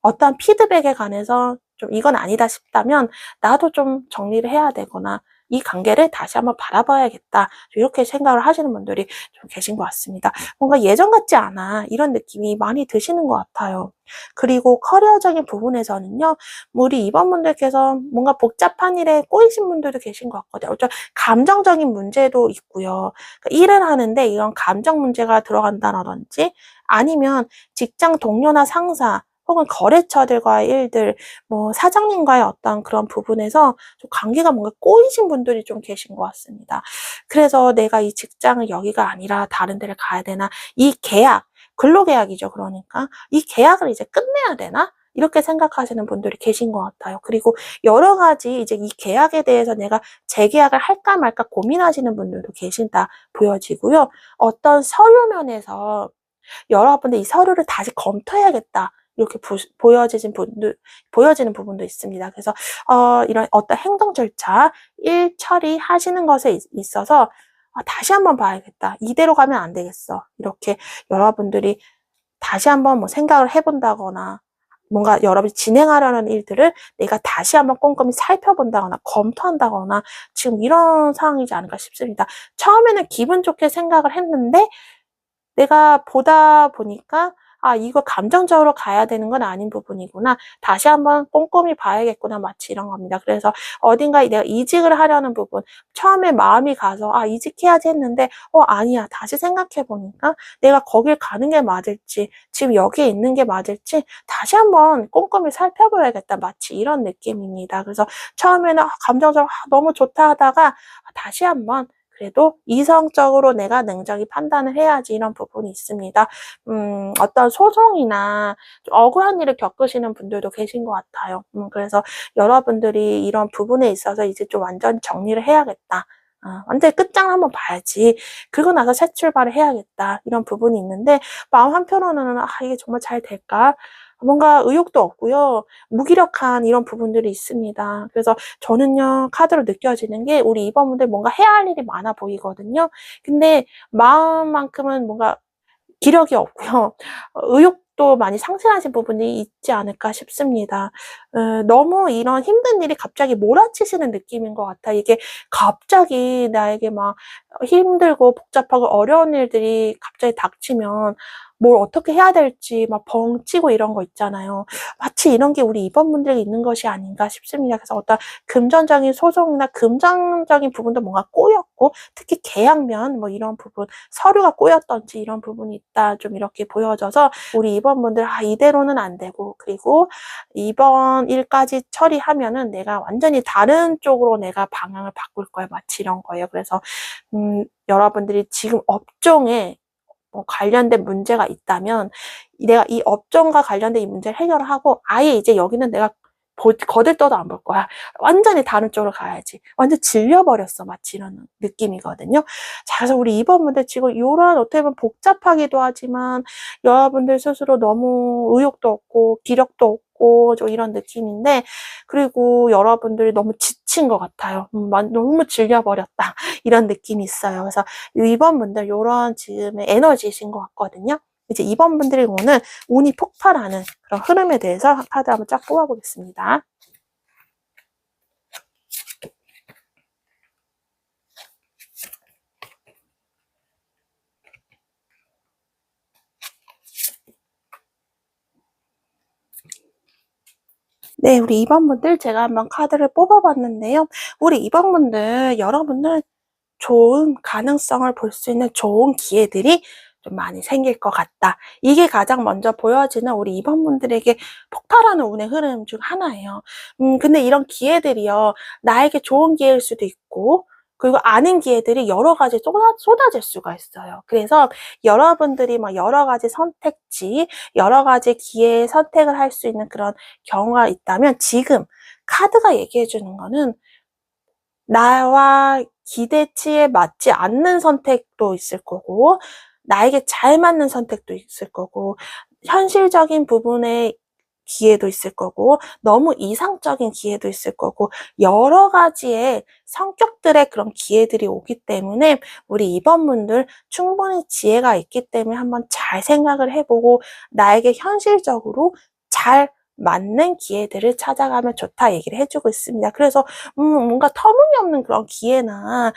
S1: 어떠한 피드백에 관해서 좀 이건 아니다 싶다면 나도 좀 정리를 해야 되거나 이 관계를 다시 한번 바라봐야겠다, 이렇게 생각을 하시는 분들이 좀 계신 것 같습니다. 뭔가 예전 같지 않아, 이런 느낌이 많이 드시는 것 같아요. 그리고 커리어적인 부분에서는요, 우리 2번분들께서 뭔가 복잡한 일에 꼬이신 분들도 계신 것 같거든요. 좀 감정적인 문제도 있고요. 그러니까 일을 하는데 이런 감정 문제가 들어간다든지, 아니면 직장 동료나 상사 혹은 거래처들과의 일들, 뭐 사장님과의 어떤 그런 부분에서 좀 관계가 뭔가 꼬이신 분들이 좀 계신 것 같습니다. 그래서 내가 이 직장을 여기가 아니라 다른 데를 가야 되나? 이 계약, 근로계약이죠. 그러니까 이 계약을 이제 끝내야 되나? 이렇게 생각하시는 분들이 계신 것 같아요. 그리고 여러 가지 이제 이 계약에 대해서 내가 재계약을 할까 말까 고민하시는 분들도 계신다 보여지고요. 어떤 서류 면에서 여러분들 이 서류를 다시 검토해야겠다, 이렇게 보여지는 부분도 있습니다. 그래서 이런 어떤 행동 절차, 일 처리하시는 것에 있어서 다시 한번 봐야겠다, 이대로 가면 안 되겠어, 이렇게 여러분들이 다시 한번 뭐 생각을 해본다거나, 뭔가 여러분이 진행하려는 일들을 내가 다시 한번 꼼꼼히 살펴본다거나 검토한다거나, 지금 이런 상황이지 않을까 싶습니다. 처음에는 기분 좋게 생각을 했는데 내가 보다 보니까 이거 감정적으로 가야 되는 건 아닌 부분이구나, 다시 한번 꼼꼼히 봐야겠구나, 마치 이런 겁니다. 그래서 어딘가에 내가 이직을 하려는 부분, 처음에 마음이 가서 이직해야지 했는데 아니야, 다시 생각해 보니까 내가 거길 가는 게 맞을지, 지금 여기에 있는 게 맞을지 다시 한번 꼼꼼히 살펴봐야겠다, 마치 이런 느낌입니다. 그래서 처음에는 감정적으로 너무 좋다 하다가 다시 한번 그래도 이성적으로 내가 냉정히 판단을 해야지, 이런 부분이 있습니다. 어떤 소송이나 좀 억울한 일을 겪으시는 분들도 계신 것 같아요. 그래서 여러분들이 이런 부분에 있어서 이제 좀 완전히 정리를 해야겠다, 완전히 끝장을 한번 봐야지, 그러고 나서 새 출발을 해야겠다, 이런 부분이 있는데, 마음 한편으로는 이게 정말 잘 될까? 뭔가 의욕도 없고요. 무기력한 이런 부분들이 있습니다. 그래서 저는요, 카드로 느껴지는 게 우리 2번분들 뭔가 해야 할 일이 많아 보이거든요. 근데 마음만큼은 뭔가 기력이 없고요. 의욕도 많이 상실하신 부분이 있지 않을까 싶습니다. 너무 이런 힘든 일이 갑자기 몰아치시는 느낌인 것 같아요. 이게 갑자기 나에게 막 힘들고 복잡하고 어려운 일들이 갑자기 닥치면 뭘 어떻게 해야 될지 막 벙찌고 이런 거 있잖아요. 마치 이런 게 우리 2번분들이 있는 것이 아닌가 싶습니다. 그래서 어떤 금전적인 소송이나 금전적인 부분도 뭔가 꼬였고, 특히 계약면 뭐 이런 부분, 서류가 꼬였던지 이런 부분이 있다, 좀 이렇게 보여져서 우리 2번분들 이대로는 안 되고, 그리고 이번 일까지 처리하면은 내가 완전히 다른 쪽으로 내가 방향을 바꿀 거야, 마치 이런 거예요. 그래서 여러분들이 지금 업종에 관련된 문제가 있다면 내가 이 업종과 관련된 이 문제를 해결을 하고 아예 이제 여기는 내가 거들떠도 안 볼 거야. 완전히 다른 쪽으로 가야지. 완전 질려버렸어. 마치 이런 느낌이거든요. 자, 그래서 우리 2번분들 지금 이런 어떻게 보면 복잡하기도 하지만 여러분들 스스로 너무 의욕도 없고 기력도 없고 좀 이런 느낌인데, 그리고 여러분들이 너무 지친 것 같아요. 너무 질려버렸다. 이런 느낌이 있어요. 그래서 2번분들 이런 지금의 에너지이신 것 같거든요. 이제 2번분들이 오는 운이 폭발하는 그런 흐름에 대해서 카드 한번 쫙 뽑아보겠습니다. 네, 우리 2번분들 제가 한번 카드를 뽑아봤는데요. 우리 2번분들, 여러분들 좋은 가능성을 볼 수 있는 좋은 기회들이 좀 많이 생길 것 같다. 이게 가장 먼저 보여지는 우리 2번분들에게 폭발하는 운의 흐름 중 하나예요. 근데 이런 기회들이요, 나에게 좋은 기회일 수도 있고, 그리고 아닌 기회들이 여러 가지 쏟아질 수가 있어요. 그래서 여러분들이 막 여러 가지 선택지, 여러 가지 기회의 선택을 할 수 있는 그런 경우가 있다면, 지금 카드가 얘기해 주는 거는 나와 기대치에 맞지 않는 선택도 있을 거고, 나에게 잘 맞는 선택도 있을 거고, 현실적인 부분의 기회도 있을 거고, 너무 이상적인 기회도 있을 거고, 여러 가지의 성격들의 그런 기회들이 오기 때문에 우리 2번분들 충분히 지혜가 있기 때문에 한번 잘 생각을 해보고 나에게 현실적으로 잘 맞는 기회들을 찾아가면 좋다 얘기를 해주고 있습니다. 그래서 뭔가 터무니없는 그런 기회나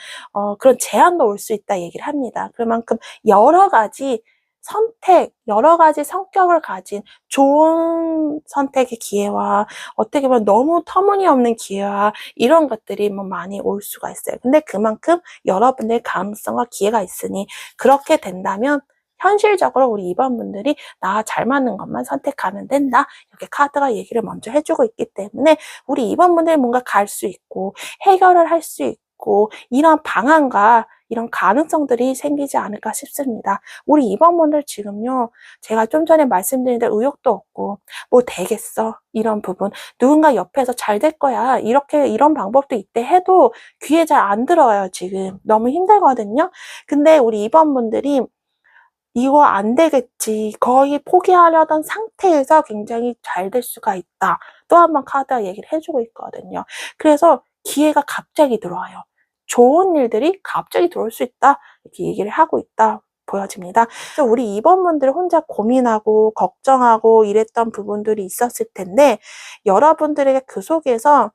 S1: 그런 제한도 올 수 있다 얘기를 합니다. 그만큼 여러 가지 선택, 여러 가지 성격을 가진 좋은 선택의 기회와 어떻게 보면 너무 터무니없는 기회와 이런 것들이 뭐 많이 올 수가 있어요. 근데 그만큼 여러분의 가능성과 기회가 있으니 그렇게 된다면 현실적으로 우리 2번분들이 나 잘 맞는 것만 선택하면 된다. 이렇게 카드가 얘기를 먼저 해주고 있기 때문에 우리 2번분들이 뭔가 갈 수 있고 해결을 할 수 있고 이런 방안과 이런 가능성들이 생기지 않을까 싶습니다. 우리 2번분들 지금요, 제가 좀 전에 말씀드린 의욕도 없고 뭐 되겠어 이런 부분, 누군가 옆에서 잘 될 거야 이렇게 이런 방법도 있대 해도 귀에 잘 안 들어요. 지금 너무 힘들거든요. 근데 우리 2번분들이 이거 안 되겠지, 거의 포기하려던 상태에서 굉장히 잘 될 수가 있다. 또 한 번 카드가 얘기를 해주고 있거든요. 그래서 기회가 갑자기 들어와요. 좋은 일들이 갑자기 들어올 수 있다. 이렇게 얘기를 하고 있다 보여집니다. 그래서 우리 2번분들 혼자 고민하고 걱정하고 이랬던 부분들이 있었을 텐데, 여러분들에게 그 속에서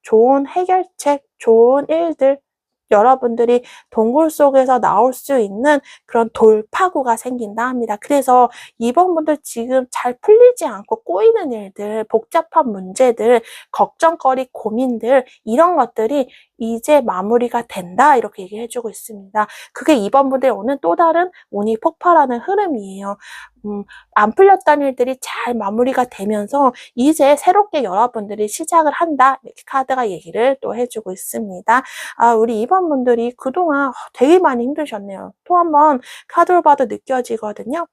S1: 좋은 해결책, 좋은 일들, 여러분들이 동굴 속에서 나올 수 있는 그런 돌파구가 생긴다 합니다. 그래서 2번분들 지금 잘 풀리지 않고 꼬이는 일들, 복잡한 문제들, 걱정거리, 고민들, 이런 것들이 이제 마무리가 된다 이렇게 얘기해주고 있습니다. 그게 2번분들이 오는 또 다른 운이 폭발하는 흐름이에요. 안 풀렸던 일들이 잘 마무리가 되면서 이제 새롭게 여러분들이 시작을 한다 이렇게 카드가 얘기를 또 해주고 있습니다. 우리 2번분들이 그동안 되게 많이 힘드셨네요. 또 한 번 카드를 봐도 느껴지거든요.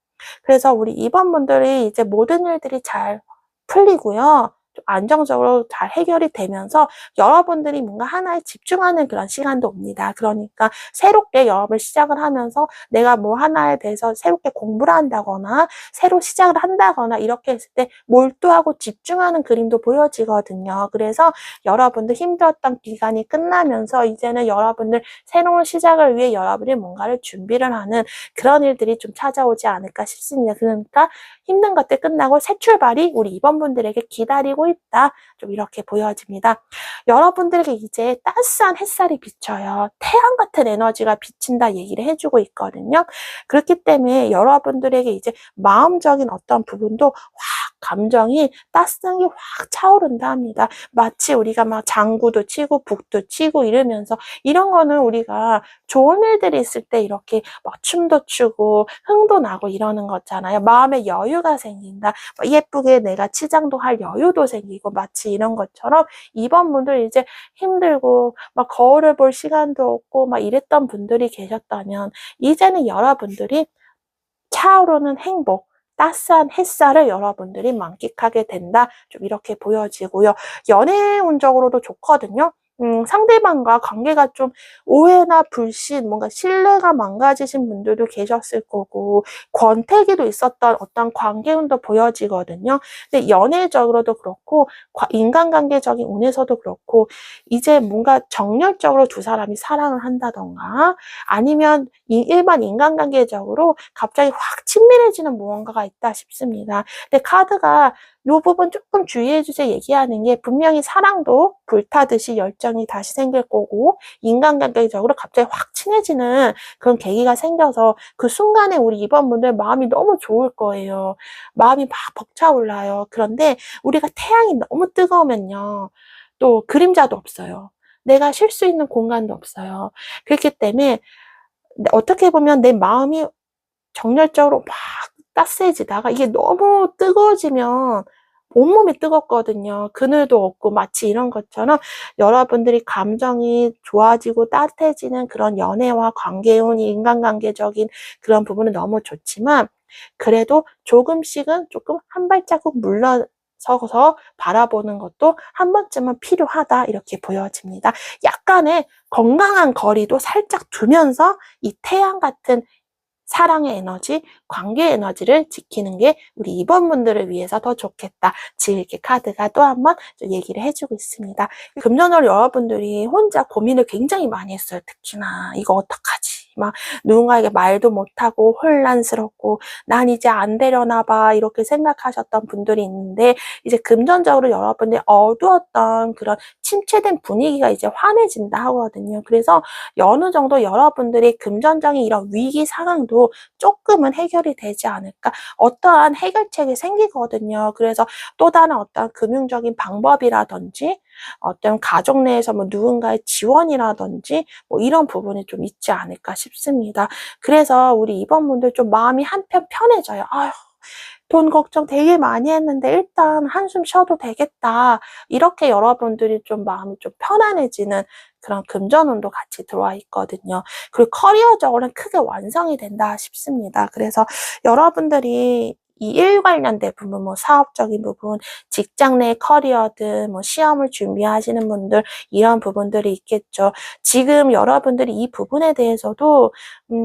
S1: 그래서 우리 2번분들이 이제 모든 일들이 잘 풀리고요. 좀 안정적으로 잘 해결이 되면서 여러분들이 뭔가 하나에 집중하는 그런 시간도 옵니다. 그러니까 새롭게 영업을 시작을 하면서 내가 뭐 하나에 대해서 새롭게 공부를 한다거나 새로 시작을 한다거나 이렇게 했을 때 몰두하고 집중하는 그림도 보여지거든요. 그래서 여러분들 힘들었던 기간이 끝나면서 이제는 여러분들 새로운 시작을 위해 여러분이 뭔가를 준비를 하는 그런 일들이 좀 찾아오지 않을까 싶습니다. 그러니까 힘든 것들 끝나고 새 출발이 우리 2번분들에게 기다리고 있다. 좀 이렇게 보여집니다. 여러분들에게 이제 따스한 햇살이 비쳐요. 태양 같은 에너지가 비친다 얘기를 해주고 있거든요. 그렇기 때문에 여러분들에게 이제 마음적인 어떤 부분도 확 감정이 따스한 게 확 차오른다 합니다. 마치 우리가 막 장구도 치고 북도 치고 이러면서 이런 거는 우리가 좋은 일들이 있을 때 이렇게 막 춤도 추고 흥도 나고 이러는 거잖아요. 마음에 여유가 생긴다. 예쁘게 내가 치장도 할 여유도 생기고 마치 이런 것처럼 2번분들 이제 힘들고 막 거울을 볼 시간도 없고 막 이랬던 분들이 계셨다면 이제는 여러분들이 차오르는 행복, 따스한 햇살을 여러분들이 만끽하게 된다. 좀 이렇게 보여지고요. 연애운적으로도 좋거든요. 상대방과 관계가 좀 오해나 불신, 뭔가 신뢰가 망가지신 분들도 계셨을 거고, 권태기도 있었던 어떤 관계운도 보여지거든요. 근데 연애적으로도 그렇고, 인간관계적인 운에서도 그렇고, 이제 뭔가 정열적으로 두 사람이 사랑을 한다던가, 아니면 일반 인간관계적으로 갑자기 확 친밀해지는 무언가가 있다 싶습니다. 근데 카드가 이 부분 조금 주의해주세요 얘기하는 게, 분명히 사랑도 불타듯이 열정이 다시 생길 거고, 인간관계적으로 갑자기 확 친해지는 그런 계기가 생겨서 그 순간에 우리 이번분들 마음이 너무 좋을 거예요. 마음이 막 벅차올라요. 그런데 우리가 태양이 너무 뜨거우면요, 또 그림자도 없어요. 내가 쉴 수 있는 공간도 없어요. 그렇기 때문에 어떻게 보면 내 마음이 정열적으로 막 따스해지다가 이게 너무 뜨거워지면 온몸이 뜨겁거든요. 그늘도 없고 마치 이런 것처럼 여러분들이 감정이 좋아지고 따뜻해지는 그런 연애와 관계운 인간관계적인 그런 부분은 너무 좋지만, 그래도 조금씩은 조금 한 발자국 물러서서 바라보는 것도 한 번쯤은 필요하다, 이렇게 보여집니다. 약간의 건강한 거리도 살짝 두면서 이 태양 같은 사랑의 에너지, 관계의 에너지를 지키는 게 우리 이번분들을 위해서 더 좋겠다. 지금 이렇게 카드가 또 한 번 얘기를 해주고 있습니다. 금전으로 여러분들이 혼자 고민을 굉장히 많이 했어요. 특히나 이거 어떡하지? 막 누군가에게 말도 못하고 혼란스럽고 난 이제 안 되려나 봐, 이렇게 생각하셨던 분들이 있는데, 이제 금전적으로 여러분들이 어두웠던 그런 침체된 분위기가 이제 환해진다 하거든요. 그래서 어느 정도 여러분들이 금전적인 이런 위기 상황도 조금은 해결이 되지 않을까, 어떠한 해결책이 생기거든요. 그래서 또 다른 어떤 금융적인 방법이라든지 어떤 가족 내에서 뭐 누군가의 지원이라든지 뭐 이런 부분이 좀 있지 않을까 싶습니다. 그래서 우리 이번분들 좀 마음이 한편 편해져요. 아휴, 돈 걱정 되게 많이 했는데 일단 한숨 쉬어도 되겠다. 이렇게 여러분들이 좀 마음이 좀 편안해지는 그런 금전운도 같이 들어와 있거든요. 그리고 커리어적으로는 크게 완성이 된다 싶습니다. 그래서 여러분들이 이 일 관련된 부분, 뭐 사업적인 부분, 직장 내 커리어든, 뭐 시험을 준비하시는 분들, 이런 부분들이 있겠죠. 지금 여러분들이 이 부분에 대해서도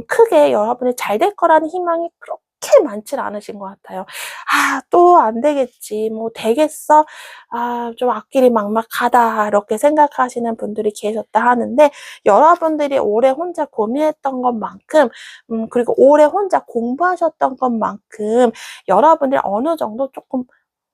S1: 크게 여러분이 잘 될 거라는 희망이 그렇게 많진 않으신 것 같아요. 아, 또 안 되겠지, 뭐 되겠어? 아, 좀 앞길이 막막하다, 이렇게 생각하시는 분들이 계셨다 하는데, 여러분들이 오래 혼자 고민했던 것만큼, 그리고 오래 혼자 공부하셨던 것만큼 여러분들이 어느 정도 조금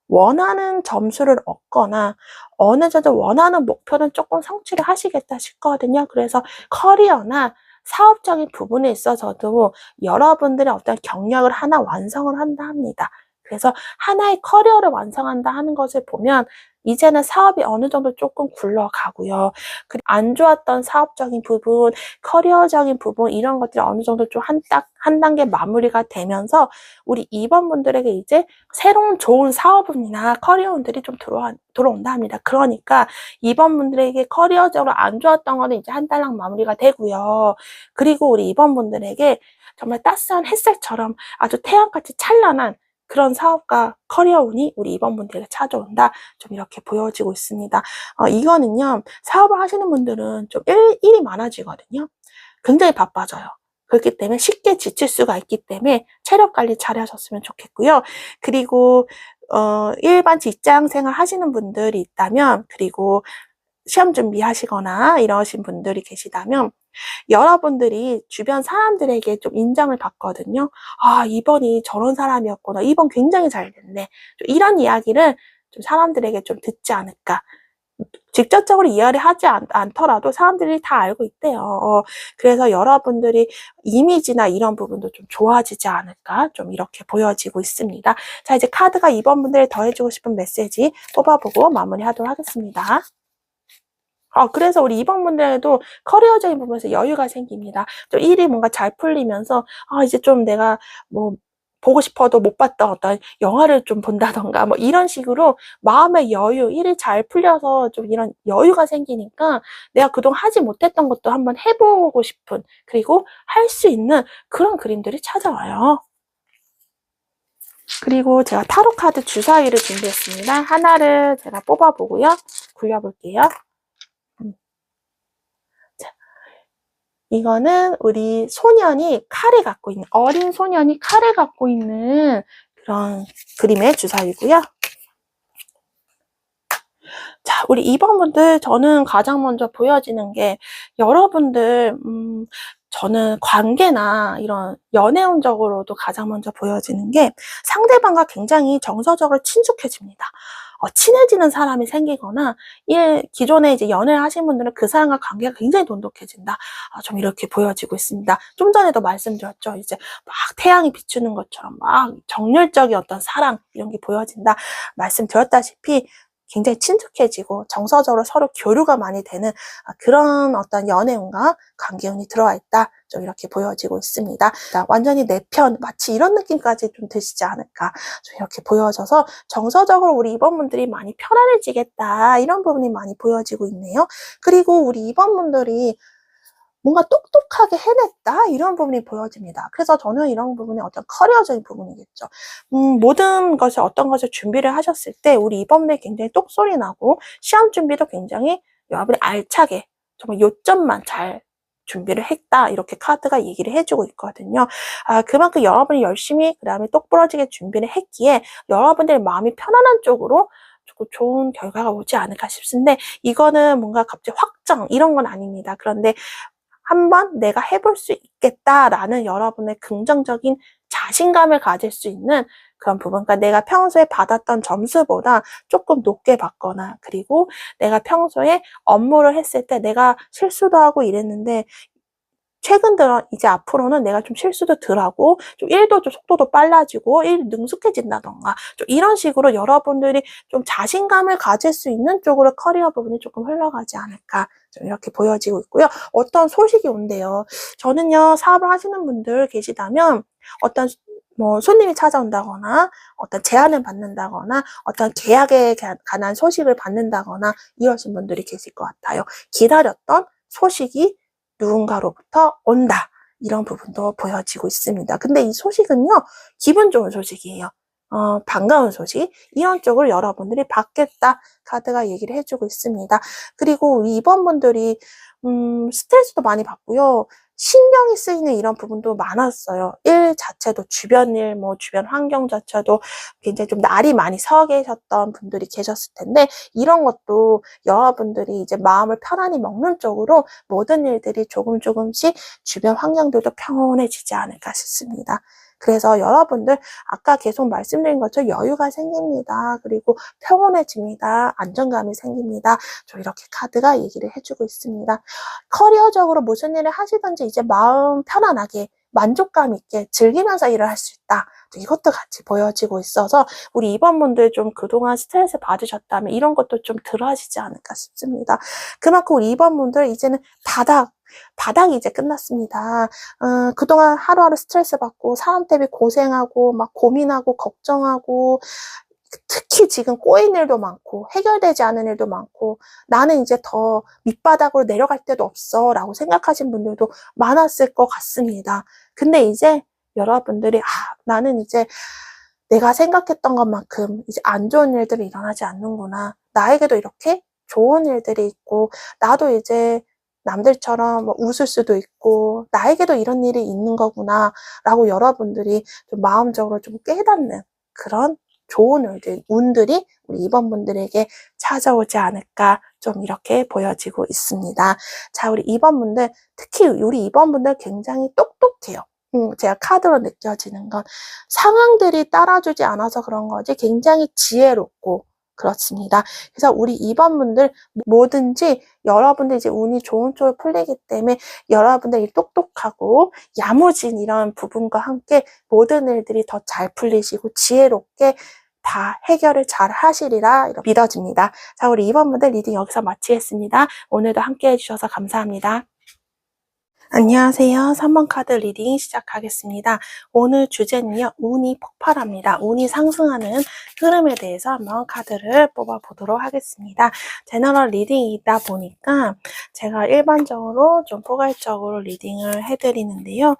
S1: 원하는 점수를 얻거나 어느 정도 원하는 목표는 조금 성취를 하시겠다 싶거든요. 그래서 커리어나 사업적인 부분에 있어서도 여러분들의 어떤 경력을 하나 완성을 한다 합니다. 그래서 하나의 커리어를 완성한다 하는 것을 보면 이제는 사업이 어느 정도 조금 굴러가고요. 그리고 안 좋았던 사업적인 부분, 커리어적인 부분, 이런 것들이 어느 정도 좀 한 단계 마무리가 되면서 우리 2번 분들에게 이제 새로운 좋은 사업운이나 커리어운들이 좀 들어온다 합니다. 그러니까 2번 분들에게 커리어적으로 안 좋았던 거는 이제 한 달랑 마무리가 되고요. 그리고 우리 2번 분들에게 정말 따스한 햇살처럼 아주 태양같이 찬란한 그런 사업과 커리어운이 우리 2번 분들에게 찾아온다. 좀 이렇게 보여지고 있습니다. 이거는요, 사업을 하시는 분들은 좀 일이 많아지거든요. 굉장히 바빠져요. 그렇기 때문에 쉽게 지칠 수가 있기 때문에 체력 관리 잘 하셨으면 좋겠고요. 그리고 일반 직장 생활 하시는 분들이 있다면, 그리고 시험 준비하시거나 이러신 분들이 계시다면, 여러분들이 주변 사람들에게 좀 인정을 받거든요. 아, 이번이 저런 사람이었구나. 이번 굉장히 잘 됐네. 이런 이야기를 좀 사람들에게 좀 듣지 않을까. 직접적으로 이야기를 하지 않더라도 사람들이 다 알고 있대요. 그래서 여러분들이 이미지나 이런 부분도 좀 좋아지지 않을까, 좀 이렇게 보여지고 있습니다. 자, 이제 카드가 이번 분들이 더해주고 싶은 메시지 뽑아보고 마무리하도록 하겠습니다. 그래서 우리 2번 분들에도 커리어적인 부분에서 여유가 생깁니다. 좀 일이 뭔가 잘 풀리면서, 이제 좀 내가 뭐 보고 싶어도 못 봤던 어떤 영화를 좀 본다던가 뭐 이런 식으로 마음의 여유, 일이 잘 풀려서 좀 이런 여유가 생기니까 내가 그동안 하지 못했던 것도 한번 해보고 싶은, 그리고 할 수 있는 그런 그림들이 찾아와요. 그리고 제가 타로 카드 주사위를 준비했습니다. 하나를 제가 뽑아보고요. 굴려볼게요. 자, 이거는 우리 소년이 칼을 갖고 있는, 어린 소년이 칼을 갖고 있는 그런 그림의 주사위고요. 자, 우리 2번 분들, 저는 가장 먼저 보여지는 게 여러분들, 저는 관계나 이런 연애운적으로도 가장 먼저 보여지는 게 상대방과 굉장히 정서적으로 친숙해집니다. 친해지는 사람이 생기거나, 기존에 이제 연애를 하신 분들은 그 사람과 관계가 굉장히 돈독해진다. 좀 이렇게 보여지고 있습니다. 좀 전에도 말씀드렸죠. 이제 막 태양이 비추는 것처럼 막 정열적인 어떤 사랑, 이런 게 보여진다. 말씀드렸다시피, 굉장히 친숙해지고 정서적으로 서로 교류가 많이 되는 그런 어떤 연애운과 관계운이 들어와 있다. 좀 이렇게 보여지고 있습니다. 완전히 내 편, 마치 이런 느낌까지 좀 드시지 않을까. 좀 이렇게 보여져서 정서적으로 우리 2번 분들이 많이 편안해지겠다. 이런 부분이 많이 보여지고 있네요. 그리고 우리 2번 분들이 뭔가 똑똑하게 해냈다 이런 부분이 보여집니다. 그래서 저는 이런 부분이 어떤 커리어적인 부분이겠죠. 모든 것을 어떤 것을 준비를 하셨을 때 우리 이번에 굉장히 똑소리 나고 시험 준비도 굉장히 여러분이 알차게 정말 요점만 잘 준비를 했다 이렇게 카드가 얘기를 해주고 있거든요. 그만큼 여러분이 열심히 그다음에 똑부러지게 준비를 했기에 여러분들의 마음이 편안한 쪽으로 조금 좋은 결과가 오지 않을까 싶은데 이거는 뭔가 갑자기 확정 이런 건 아닙니다. 그런데 한번 내가 해볼 수 있겠다라는 여러분의 긍정적인 자신감을 가질 수 있는 그런 부분. 그러니까 내가 평소에 받았던 점수보다 조금 높게 받거나, 그리고 내가 평소에 업무를 했을 때 내가 실수도 하고 이랬는데, 최근 들어 이제 앞으로는 내가 좀 실수도 덜하고 좀 일도 좀 속도도 빨라지고 일 능숙해진다던가 좀 이런 식으로 여러분들이 좀 자신감을 가질 수 있는 쪽으로 커리어 부분이 조금 흘러가지 않을까 좀 이렇게 보여지고 있고요. 어떤 소식이 온대요. 저는요, 사업을 하시는 분들 계시다면 어떤 뭐 손님이 찾아온다거나 어떤 제안을 받는다거나 어떤 계약에 관한 소식을 받는다거나 이러신 분들이 계실 것 같아요. 기다렸던 소식이 누군가로부터 온다. 이런 부분도 보여지고 있습니다. 근데 이 소식은요, 기분 좋은 소식이에요. 반가운 소식. 이런 쪽을 여러분들이 받겠다. 카드가 얘기를 해주고 있습니다. 그리고 우리 2번 분들이, 스트레스도 많이 받고요. 신경이 쓰이는 이런 부분도 많았어요. 일 자체도 주변 일, 뭐 주변 환경 자체도 굉장히 좀 날이 많이 서 계셨던 분들이 계셨을 텐데 이런 것도 여러분들이 이제 마음을 편안히 먹는 쪽으로 모든 일들이 조금씩 주변 환경들도 평온해지지 않을까 싶습니다. 그래서 여러분들 아까 계속 말씀드린 것처럼 여유가 생깁니다. 그리고 평온해집니다. 안정감이 생깁니다. 좀 이렇게 카드가 얘기를 해주고 있습니다. 커리어적으로 무슨 일을 하시든지 이제 마음 편안하게 만족감 있게 즐기면서 일을 할 수 있다. 이것도 같이 보여지고 있어서 우리 2번 분들 좀 그동안 스트레스 받으셨다면 이런 것도 좀 덜 하시지 않을까 싶습니다. 그만큼 우리 2번 분들 이제는 바닥이 이제 끝났습니다. 그동안 하루하루 스트레스 받고 사람 때문에 고생하고 막 고민하고 걱정하고 특히 지금 꼬인 일도 많고 해결되지 않은 일도 많고 나는 이제 더 밑바닥으로 내려갈 데도 없어 라고 생각하신 분들도 많았을 것 같습니다. 근데 이제 여러분들이 나는 이제 내가 생각했던 것만큼 이제 안 좋은 일들이 일어나지 않는구나. 나에게도 이렇게 좋은 일들이 있고 나도 이제 남들처럼 뭐 웃을 수도 있고 나에게도 이런 일이 있는 거구나 라고 여러분들이 좀 마음적으로 좀 깨닫는 그런 좋은 운들이 우리 2번 분들에게 찾아오지 않을까 좀 이렇게 보여지고 있습니다. 자, 우리 2번 분들, 특히 우리 2번 분들 굉장히 똑똑해요. 제가 카드로 느껴지는 건 상황들이 따라주지 않아서 그런 거지 굉장히 지혜롭고 그렇습니다. 그래서 우리 2번 분들 뭐든지 여러분들 이제 운이 좋은 쪽으로 풀리기 때문에 여러분들이 똑똑하고 야무진 이런 부분과 함께 모든 일들이 더 잘 풀리시고 지혜롭게 다 해결을 잘 하시리라 믿어집니다. 자, 우리 2번 분들 리딩 여기서 마치겠습니다. 오늘도 함께 해주셔서 감사합니다. 안녕하세요. 3번 카드 리딩 시작하겠습니다. 오늘 주제는요, 운이 폭발합니다. 운이 상승하는 흐름에 대해서 한번 카드를 뽑아보도록 하겠습니다. 제너럴 리딩이다 보니까 제가 일반적으로 좀 포괄적으로 리딩을 해드리는데요.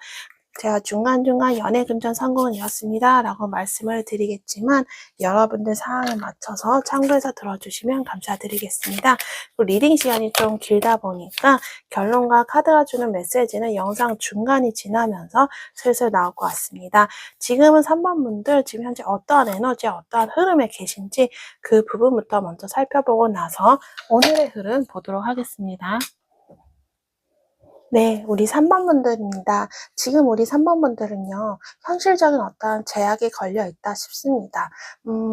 S1: 제가 중간중간 연애 금전 성공이었습니다 라고 말씀을 드리겠지만 여러분들 상황에 맞춰서 참고해서 들어주시면 감사드리겠습니다. 리딩 시간이 좀 길다 보니까 결론과 카드가 주는 메시지는 영상 중간이 지나면서 슬슬 나올 것 같습니다. 지금은 3번 분들 지금 현재 어떠한 에너지와 어떠한 흐름에 계신지 그 부분부터 먼저 살펴보고 나서 오늘의 흐름 보도록 하겠습니다. 네, 우리 3번 분들입니다. 지금 우리 3번 분들은요, 현실적인 어떤 제약에 걸려 있다 싶습니다.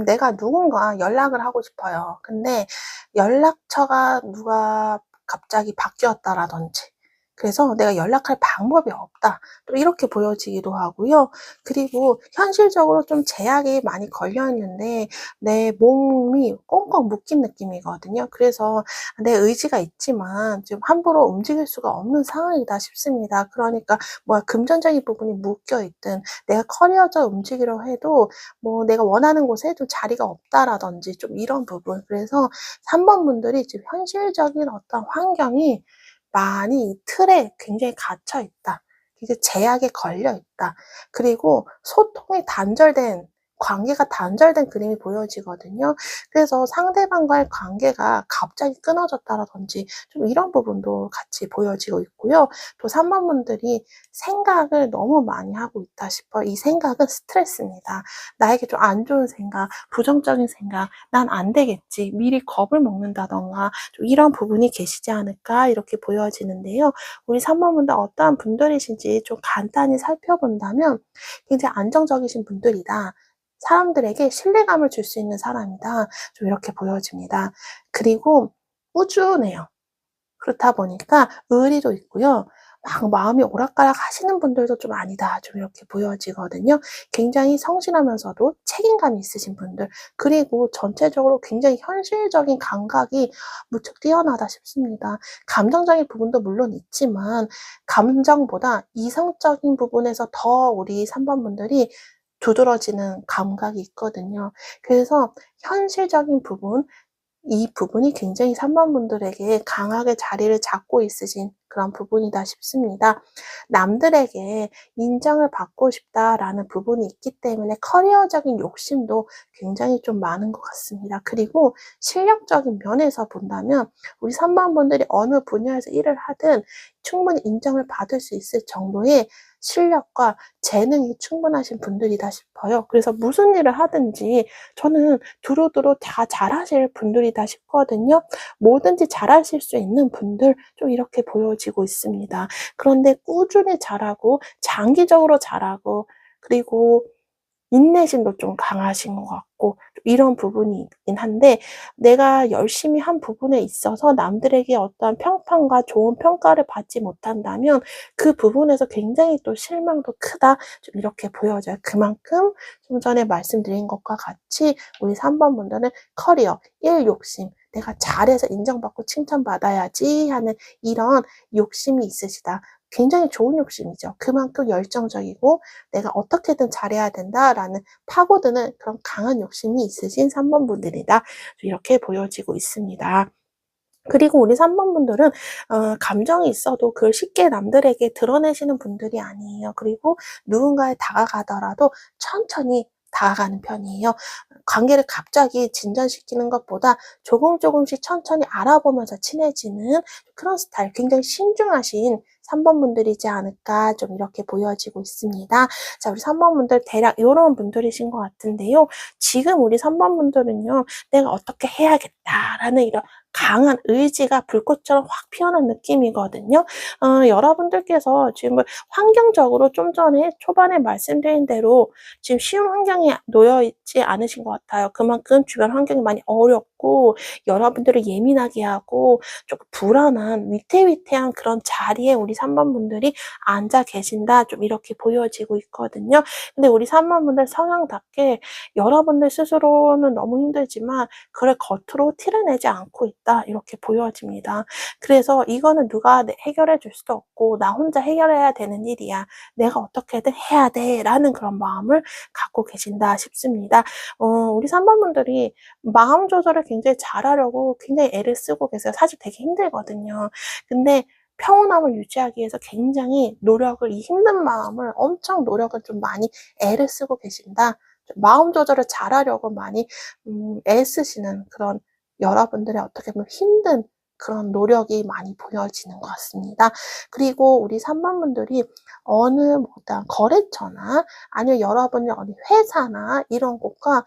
S1: 내가 누군가 연락을 하고 싶어요. 근데 연락처가 누가 갑자기 바뀌었다라든지, 그래서 내가 연락할 방법이 없다. 또 이렇게 보여지기도 하고요. 그리고 현실적으로 좀 제약이 많이 걸려 있는데 내 몸이 꽁꽁 묶인 느낌이거든요. 그래서 내 의지가 있지만 지금 함부로 움직일 수가 없는 상황이다 싶습니다. 그러니까 뭐 금전적인 부분이 묶여 있든 내가 커리어적 움직이려 해도 뭐 내가 원하는 곳에도 자리가 없다라든지 좀 이런 부분. 그래서 3번 분들이 지금 현실적인 어떤 환경이 많이 이 틀에 굉장히 갇혀 있다. 이게 제약에 걸려 있다. 그리고 소통이 단절된 관계가 단절된 그림이 보여지거든요. 그래서 상대방과의 관계가 갑자기 끊어졌다라든지 좀 이런 부분도 같이 보여지고 있고요. 또 3번 분들이 생각을 너무 많이 하고 있다 싶어요. 이 생각은 스트레스입니다. 나에게 좀 안 좋은 생각, 부정적인 생각, 난 안 되겠지, 미리 겁을 먹는다던가 좀 이런 부분이 계시지 않을까 이렇게 보여지는데요. 우리 3번 분들 어떠한 분들이신지 좀 간단히 살펴본다면 굉장히 안정적이신 분들이다. 사람들에게 신뢰감을 줄 수 있는 사람이다. 좀 이렇게 보여집니다. 그리고 꾸준해요. 그렇다 보니까 의리도 있고요. 막 마음이 오락가락 하시는 분들도 좀 아니다. 좀 이렇게 보여지거든요. 굉장히 성실하면서도 책임감이 있으신 분들. 그리고 전체적으로 굉장히 현실적인 감각이 무척 뛰어나다 싶습니다. 감정적인 부분도 물론 있지만 감정보다 이성적인 부분에서 더 우리 3번 분들이 두드러지는 감각이 있거든요. 그래서 현실적인 부분, 이 부분이 굉장히 3번 분들에게 강하게 자리를 잡고 있으신 그런 부분이다 싶습니다. 남들에게 인정을 받고 싶다라는 부분이 있기 때문에 커리어적인 욕심도 굉장히 좀 많은 것 같습니다. 그리고 실력적인 면에서 본다면 우리 3번 분들이 어느 분야에서 일을 하든 충분히 인정을 받을 수 있을 정도의 실력과 재능이 충분하신 분들이다 싶어요. 그래서 무슨 일을 하든지 저는 두루두루 다 잘하실 분들이다 싶거든요. 뭐든지 잘하실 수 있는 분들 좀 이렇게 보여지고 있습니다. 그런데 꾸준히 잘하고 장기적으로 잘하고 그리고 인내심도 좀 강하신 것 같고 이런 부분이 있긴 한데 내가 열심히 한 부분에 있어서 남들에게 어떠한 평판과 좋은 평가를 받지 못한다면 그 부분에서 굉장히 또 실망도 크다. 좀 이렇게 보여져요. 그만큼 좀 전에 말씀드린 것과 같이 우리 3번 분들은 커리어, 일 욕심, 내가 잘해서 인정받고 칭찬받아야지 하는 이런 욕심이 있으시다. 굉장히 좋은 욕심이죠. 그만큼 열정적이고 내가 어떻게든 잘해야 된다라는 파고드는 그런 강한 욕심이 있으신 3번 분들이다. 이렇게 보여지고 있습니다. 그리고 우리 3번 분들은 감정이 있어도 그걸 쉽게 남들에게 드러내시는 분들이 아니에요. 그리고 누군가에 다가가더라도 천천히 다가가는 편이에요. 관계를 갑자기 진전시키는 것보다 조금씩 천천히 알아보면서 친해지는 그런 스타일, 굉장히 신중하신 3번 분들이지 않을까 좀 이렇게 보여지고 있습니다. 자, 우리 3번 분들 대략 이런 분들이신 것 같은데요. 지금 우리 3번 분들은요, 내가 어떻게 해야겠다라는 이런 강한 의지가 불꽃처럼 확 피어난 느낌이거든요. 여러분들께서 지금 환경적으로 좀 전에 초반에 말씀드린 대로 지금 쉬운 환경에 놓여 있지 않으신 것 같아요. 그만큼 주변 환경이 많이 어렵고 여러분들을 예민하게 하고 조금 불안한 위태위태한 그런 자리에 우리 3번 분들이 앉아 계신다. 좀 이렇게 보여지고 있거든요. 근데 우리 3번 분들 성향답게 여러분들 스스로는 너무 힘들지만 그걸 겉으로 티를 내지 않고 있다. 이렇게 보여집니다. 그래서 이거는 누가 해결해 줄 수도 없고 나 혼자 해결해야 되는 일이야. 내가 어떻게든 해야 돼. 라는 그런 마음을 갖고 계신다 싶습니다. 우리 3번 분들이 마음 조절을 굉장히 잘하려고 굉장히 애를 쓰고 계세요. 사실 되게 힘들거든요. 근데 평온함을 유지하기 위해서 굉장히 이 힘든 마음을 엄청 노력을 좀 많이 애를 쓰고 계신다. 마음 조절을 잘하려고 많이 애쓰시는 그런 여러분들의 어떻게 보면 힘든 그런 노력이 많이 보여지는 것 같습니다. 그리고 우리 3번 분들이 어느 어떤 거래처나 아니면 여러분의 어디 회사나 이런 곳과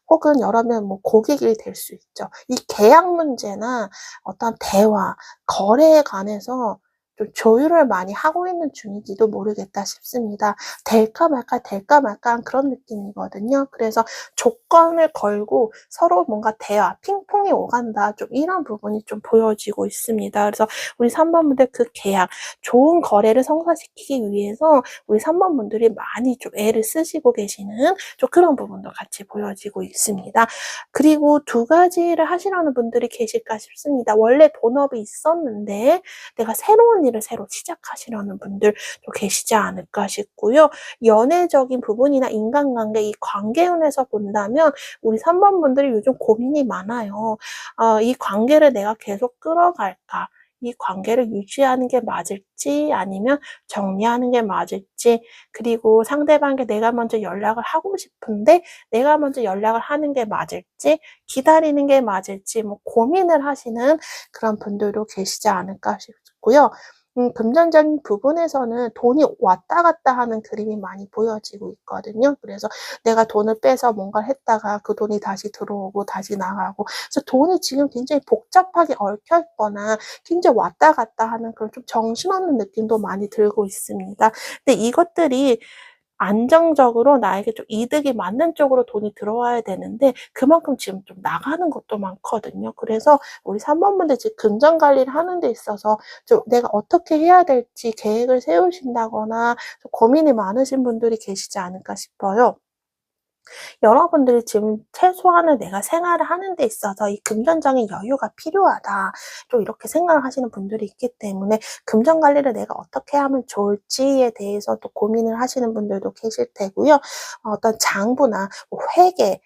S1: 혹은 여러분의 고객이 될 수 있죠. 이 계약 문제나 어떤 대화, 거래에 관해서 좀 조율을 많이 하고 있는 중인지도 모르겠다 싶습니다. 될까 말까 될까 말까 그런 느낌이거든요. 그래서 조건을 걸고 서로 뭔가 대화, 핑퐁이 오간다. 좀 이런 부분이 좀 보여지고 있습니다. 그래서 우리 3번 분들 그 계약, 좋은 거래를 성사시키기 위해서 우리 3번 분들이 많이 좀 애를 쓰시고 계시는 좀 그런 부분도 같이 보여지고 있습니다. 그리고 두 가지를 하시려는 분들이 계실까 싶습니다. 원래 본업이 있었는데 내가 새로운 일을 새로 시작하시려는 분들도 계시지 않을까 싶고요. 연애적인 부분이나 인간관계, 이 관계운에서 본다면 우리 3번 분들이 요즘 고민이 많아요. 이 관계를 내가 계속 끌어갈까? 이 관계를 유지하는 게 맞을지 아니면 정리하는 게 맞을지, 그리고 상대방에게 내가 먼저 연락을 하고 싶은데 내가 먼저 연락을 하는 게 맞을지 기다리는 게 맞을지 고민을 하시는 그런 분들도 계시지 않을까 싶고요. 금전적인 부분에서는 돈이 왔다 갔다 하는 그림이 많이 보여지고 있거든요. 그래서 내가 돈을 빼서 뭔가를 했다가 그 돈이 다시 들어오고 다시 나가고, 그래서 돈이 지금 굉장히 복잡하게 얽혀 있거나 굉장히 왔다 갔다 하는 그런 좀 정신없는 느낌도 많이 들고 있습니다. 근데 이것들이 안정적으로 나에게 좀 이득이 맞는 쪽으로 돈이 들어와야 되는데 그만큼 지금 좀 나가는 것도 많거든요. 그래서 우리 3번 분들 지금 금전 관리를 하는 데 있어서 좀 내가 어떻게 해야 될지 계획을 세우신다거나 좀 고민이 많으신 분들이 계시지 않을까 싶어요. 여러분들이 지금 최소한의 내가 생활을 하는 데 있어서 이 금전적인 여유가 필요하다. 좀 이렇게 생각을 하시는 분들이 있기 때문에 금전 관리를 내가 어떻게 하면 좋을지에 대해서 또 고민을 하시는 분들도 계실 테고요. 어떤 장부나 회계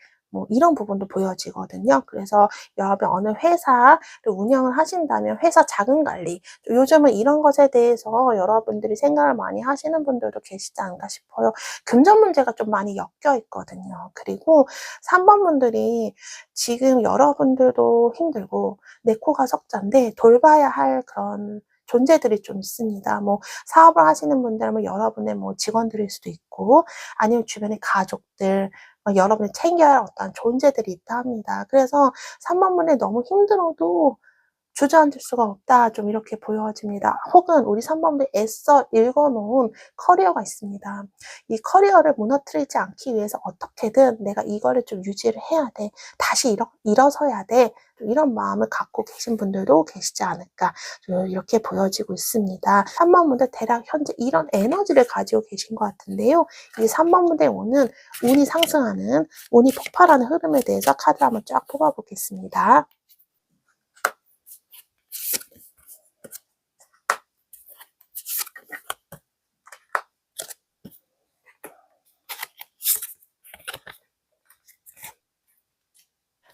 S1: 이런 부분도 보여지거든요. 그래서 여러분 어느 회사를 운영을 하신다면 회사 자금 관리, 요즘은 이런 것에 대해서 여러분들이 생각을 많이 하시는 분들도 계시지 않을까 싶어요. 금전 문제가 좀 많이 엮여 있거든요. 그리고 3번 분들이 지금 여러분들도 힘들고 내 코가 석자인데 돌봐야 할 그런 존재들이 좀 있습니다. 사업을 하시는 분들은 여러분의 직원들일 수도 있고 아니면 주변의 가족들, 여러분이 챙겨야 할 어떤 존재들이 있다 합니다. 그래서 3번 분이 너무 힘들어도 주저앉을 수가 없다. 좀 이렇게 보여집니다. 혹은 우리 3번분이 애써 읽어놓은 커리어가 있습니다. 이 커리어를 무너뜨리지 않기 위해서 어떻게든 내가 이거를 좀 유지를 해야 돼. 다시 일어서야 돼. 이런 마음을 갖고 계신 분들도 계시지 않을까. 이렇게 보여지고 있습니다. 3번분들 대략 현재 이런 에너지를 가지고 계신 것 같은데요. 이 3번분들의 운이 상승하는, 운이 폭발하는 흐름에 대해서 카드를 한번 쫙 뽑아보겠습니다.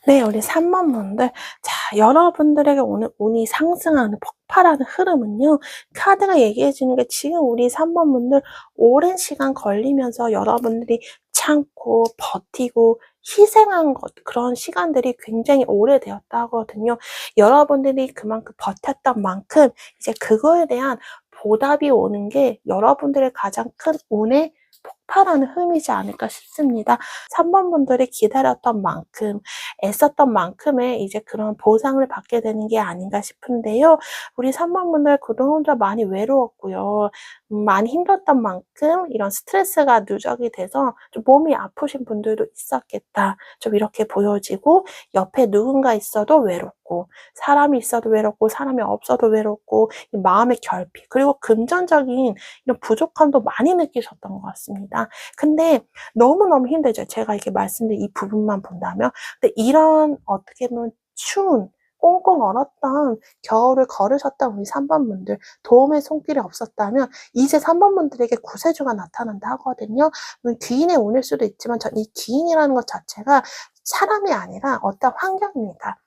S1: 네, 우리 3번 분들. 자, 여러분들에게 오늘 운이 상승하는 폭발하는 흐름은요. 카드가 얘기해 주는 게 지금 우리 3번 분들 오랜 시간 걸리면서 여러분들이 참고 버티고 희생한 그런 시간들이 굉장히 오래되었다 하거든요. 여러분들이 그만큼 버텼던 만큼 이제 그거에 대한 보답이 오는 게 여러분들의 가장 큰 운의 폭발하는 흐름이지 않을까 싶습니다. 3번 분들이 기다렸던 만큼, 애썼던 만큼의 이제 그런 보상을 받게 되는 게 아닌가 싶은데요. 우리 3번 분들 그동안 좀 많이 외로웠고요. 많이 힘들었던 만큼 이런 스트레스가 누적이 돼서 좀 몸이 아프신 분들도 있었겠다. 좀 이렇게 보여지고, 옆에 누군가 있어도 외롭고, 사람이 있어도 외롭고, 사람이 없어도 외롭고, 마음의 결핍, 그리고 금전적인 이런 부족함도 많이 느끼셨던 것 같습니다. 근데 너무너무 힘들죠. 제가 이렇게 말씀드린 이 부분만 본다면. 근데 이런 어떻게 보면 추운 꽁꽁 얼었던 겨울을 걸으셨던 우리 3번 분들, 도움의 손길이 없었다면 이제 3번 분들에게 구세주가 나타난다 하거든요. 귀인의 운일 수도 있지만 이 귀인이라는 것 자체가 사람이 아니라 어떤 환경입니다.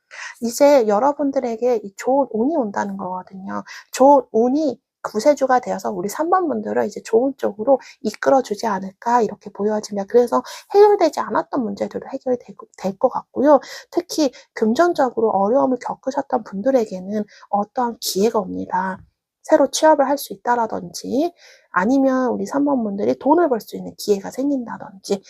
S1: 이제 여러분들에게 이 좋은 운이 온다는 거거든요. 좋은 운이 구세주가 되어서 우리 3번 분들을 이제 좋은 쪽으로 이끌어주지 않을까 이렇게 보여집니다. 그래서 해결되지 않았던 문제들도 해결이 될 것 같고요. 특히 금전적으로 어려움을 겪으셨던 분들에게는 어떠한 기회가 옵니다. 새로 취업을 할 수 있다라든지 아니면 우리 3번 분들이 돈을 벌 수 있는 기회가 생긴다든지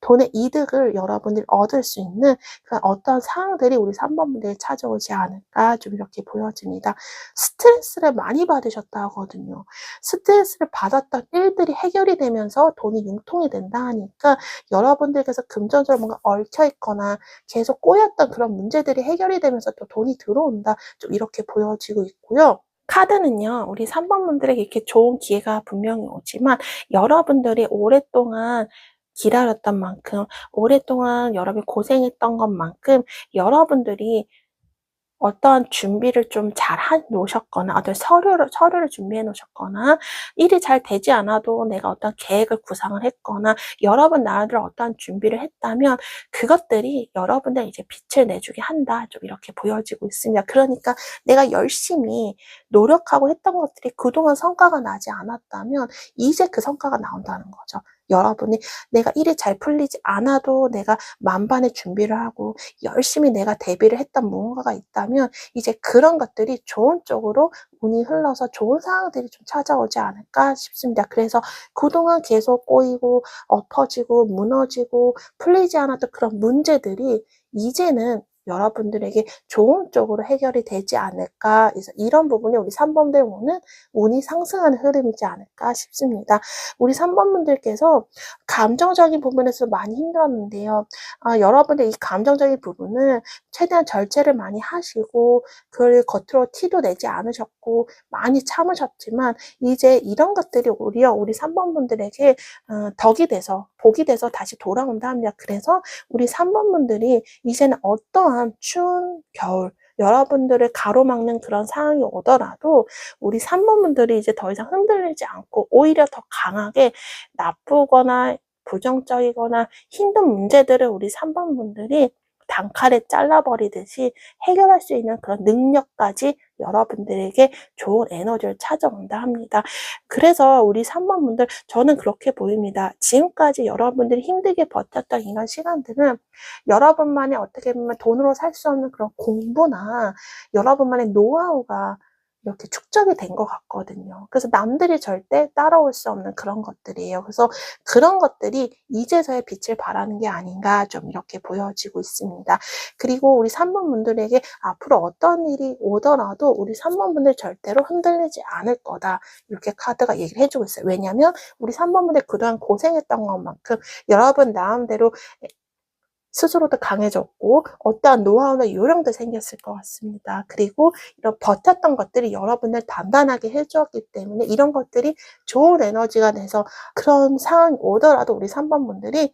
S1: 돈의 이득을 여러분들이 얻을 수 있는 그런 어떤 상황들이 우리 3번 분들이 찾아오지 않을까 좀 이렇게 보여집니다. 스트레스를 많이 받으셨다 하거든요. 스트레스를 받았던 일들이 해결이 되면서 돈이 융통이 된다 하니까 여러분들께서 금전적으로 뭔가 얽혀 있거나 계속 꼬였던 그런 문제들이 해결이 되면서 또 돈이 들어온다 좀 이렇게 보여지고 있고요. 카드는요, 우리 3번 분들에게 이렇게 좋은 기회가 분명히 오지만 여러분들이 오랫동안 기다렸던 만큼, 오랫동안 여러분이 고생했던 것만큼 여러분들이 어떠한 준비를 좀 잘 놓으셨거나 어떤 서류를 준비해 놓으셨거나 일이 잘 되지 않아도 내가 어떤 계획을 구상을 했거나 여러분 나름대로 어떠한 준비를 했다면 그것들이 여러분들 이제 빛을 내주게 한다. 좀 이렇게 보여지고 있습니다. 그러니까 내가 열심히 노력하고 했던 것들이 그동안 성과가 나지 않았다면 이제 그 성과가 나온다는 거죠. 여러분이 내가 일이 잘 풀리지 않아도 내가 만반의 준비를 하고 열심히 내가 대비를 했던 무언가가 있다면 이제 그런 것들이 좋은 쪽으로 운이 흘러서 좋은 상황들이 좀 찾아오지 않을까 싶습니다. 그래서 그동안 계속 꼬이고 엎어지고 무너지고 풀리지 않았던 그런 문제들이 이제는 여러분들에게 좋은 쪽으로 해결이 되지 않을까. 그래서 이런 부분이 우리 3번들 오는 운이 상승하는 흐름이지 않을까 싶습니다. 우리 3번분들께서 감정적인 부분에서 많이 힘들었는데요. 여러분들 이 감정적인 부분을 최대한 절제를 많이 하시고 그걸 겉으로 티도 내지 않으셨고 많이 참으셨지만 이제 이런 것들이 오히려 우리 3번분들에게 덕이 돼서 복이 돼서 다시 돌아온다 합니다. 그래서 우리 3번분들이 이제는 어떠한 추운 겨울 여러분들을 가로막는 그런 상황이 오더라도 우리 3번분들이 이제 더 이상 흔들리지 않고 오히려 더 강하게 나쁘거나 부정적이거나 힘든 문제들을 우리 3번분들이 단칼에 잘라버리듯이 해결할 수 있는 그런 능력까지 여러분들에게 좋은 에너지를 찾아온다 합니다. 그래서 우리 3번분들 저는 그렇게 보입니다. 지금까지 여러분들이 힘들게 버텼던 이런 시간들은 여러분만의 어떻게 보면 돈으로 살 수 없는 그런 공부나 여러분만의 노하우가 이렇게 축적이 된 것 같거든요. 그래서 남들이 절대 따라올 수 없는 그런 것들이에요. 그래서 그런 것들이 이제서야 빛을 발하는 게 아닌가 좀 이렇게 보여지고 있습니다. 그리고 우리 3번 분들에게 앞으로 어떤 일이 오더라도 우리 3번 분들 절대로 흔들리지 않을 거다. 이렇게 카드가 얘기를 해주고 있어요. 왜냐하면 우리 3번 분들 그동안 고생했던 것만큼 여러분 나름대로 스스로도 강해졌고 어떠한 노하우나 요령도 생겼을 것 같습니다. 그리고 이런 버텼던 것들이 여러분을 단단하게 해주었기 때문에 이런 것들이 좋은 에너지가 돼서 그런 상황이 오더라도 우리 3번 분들이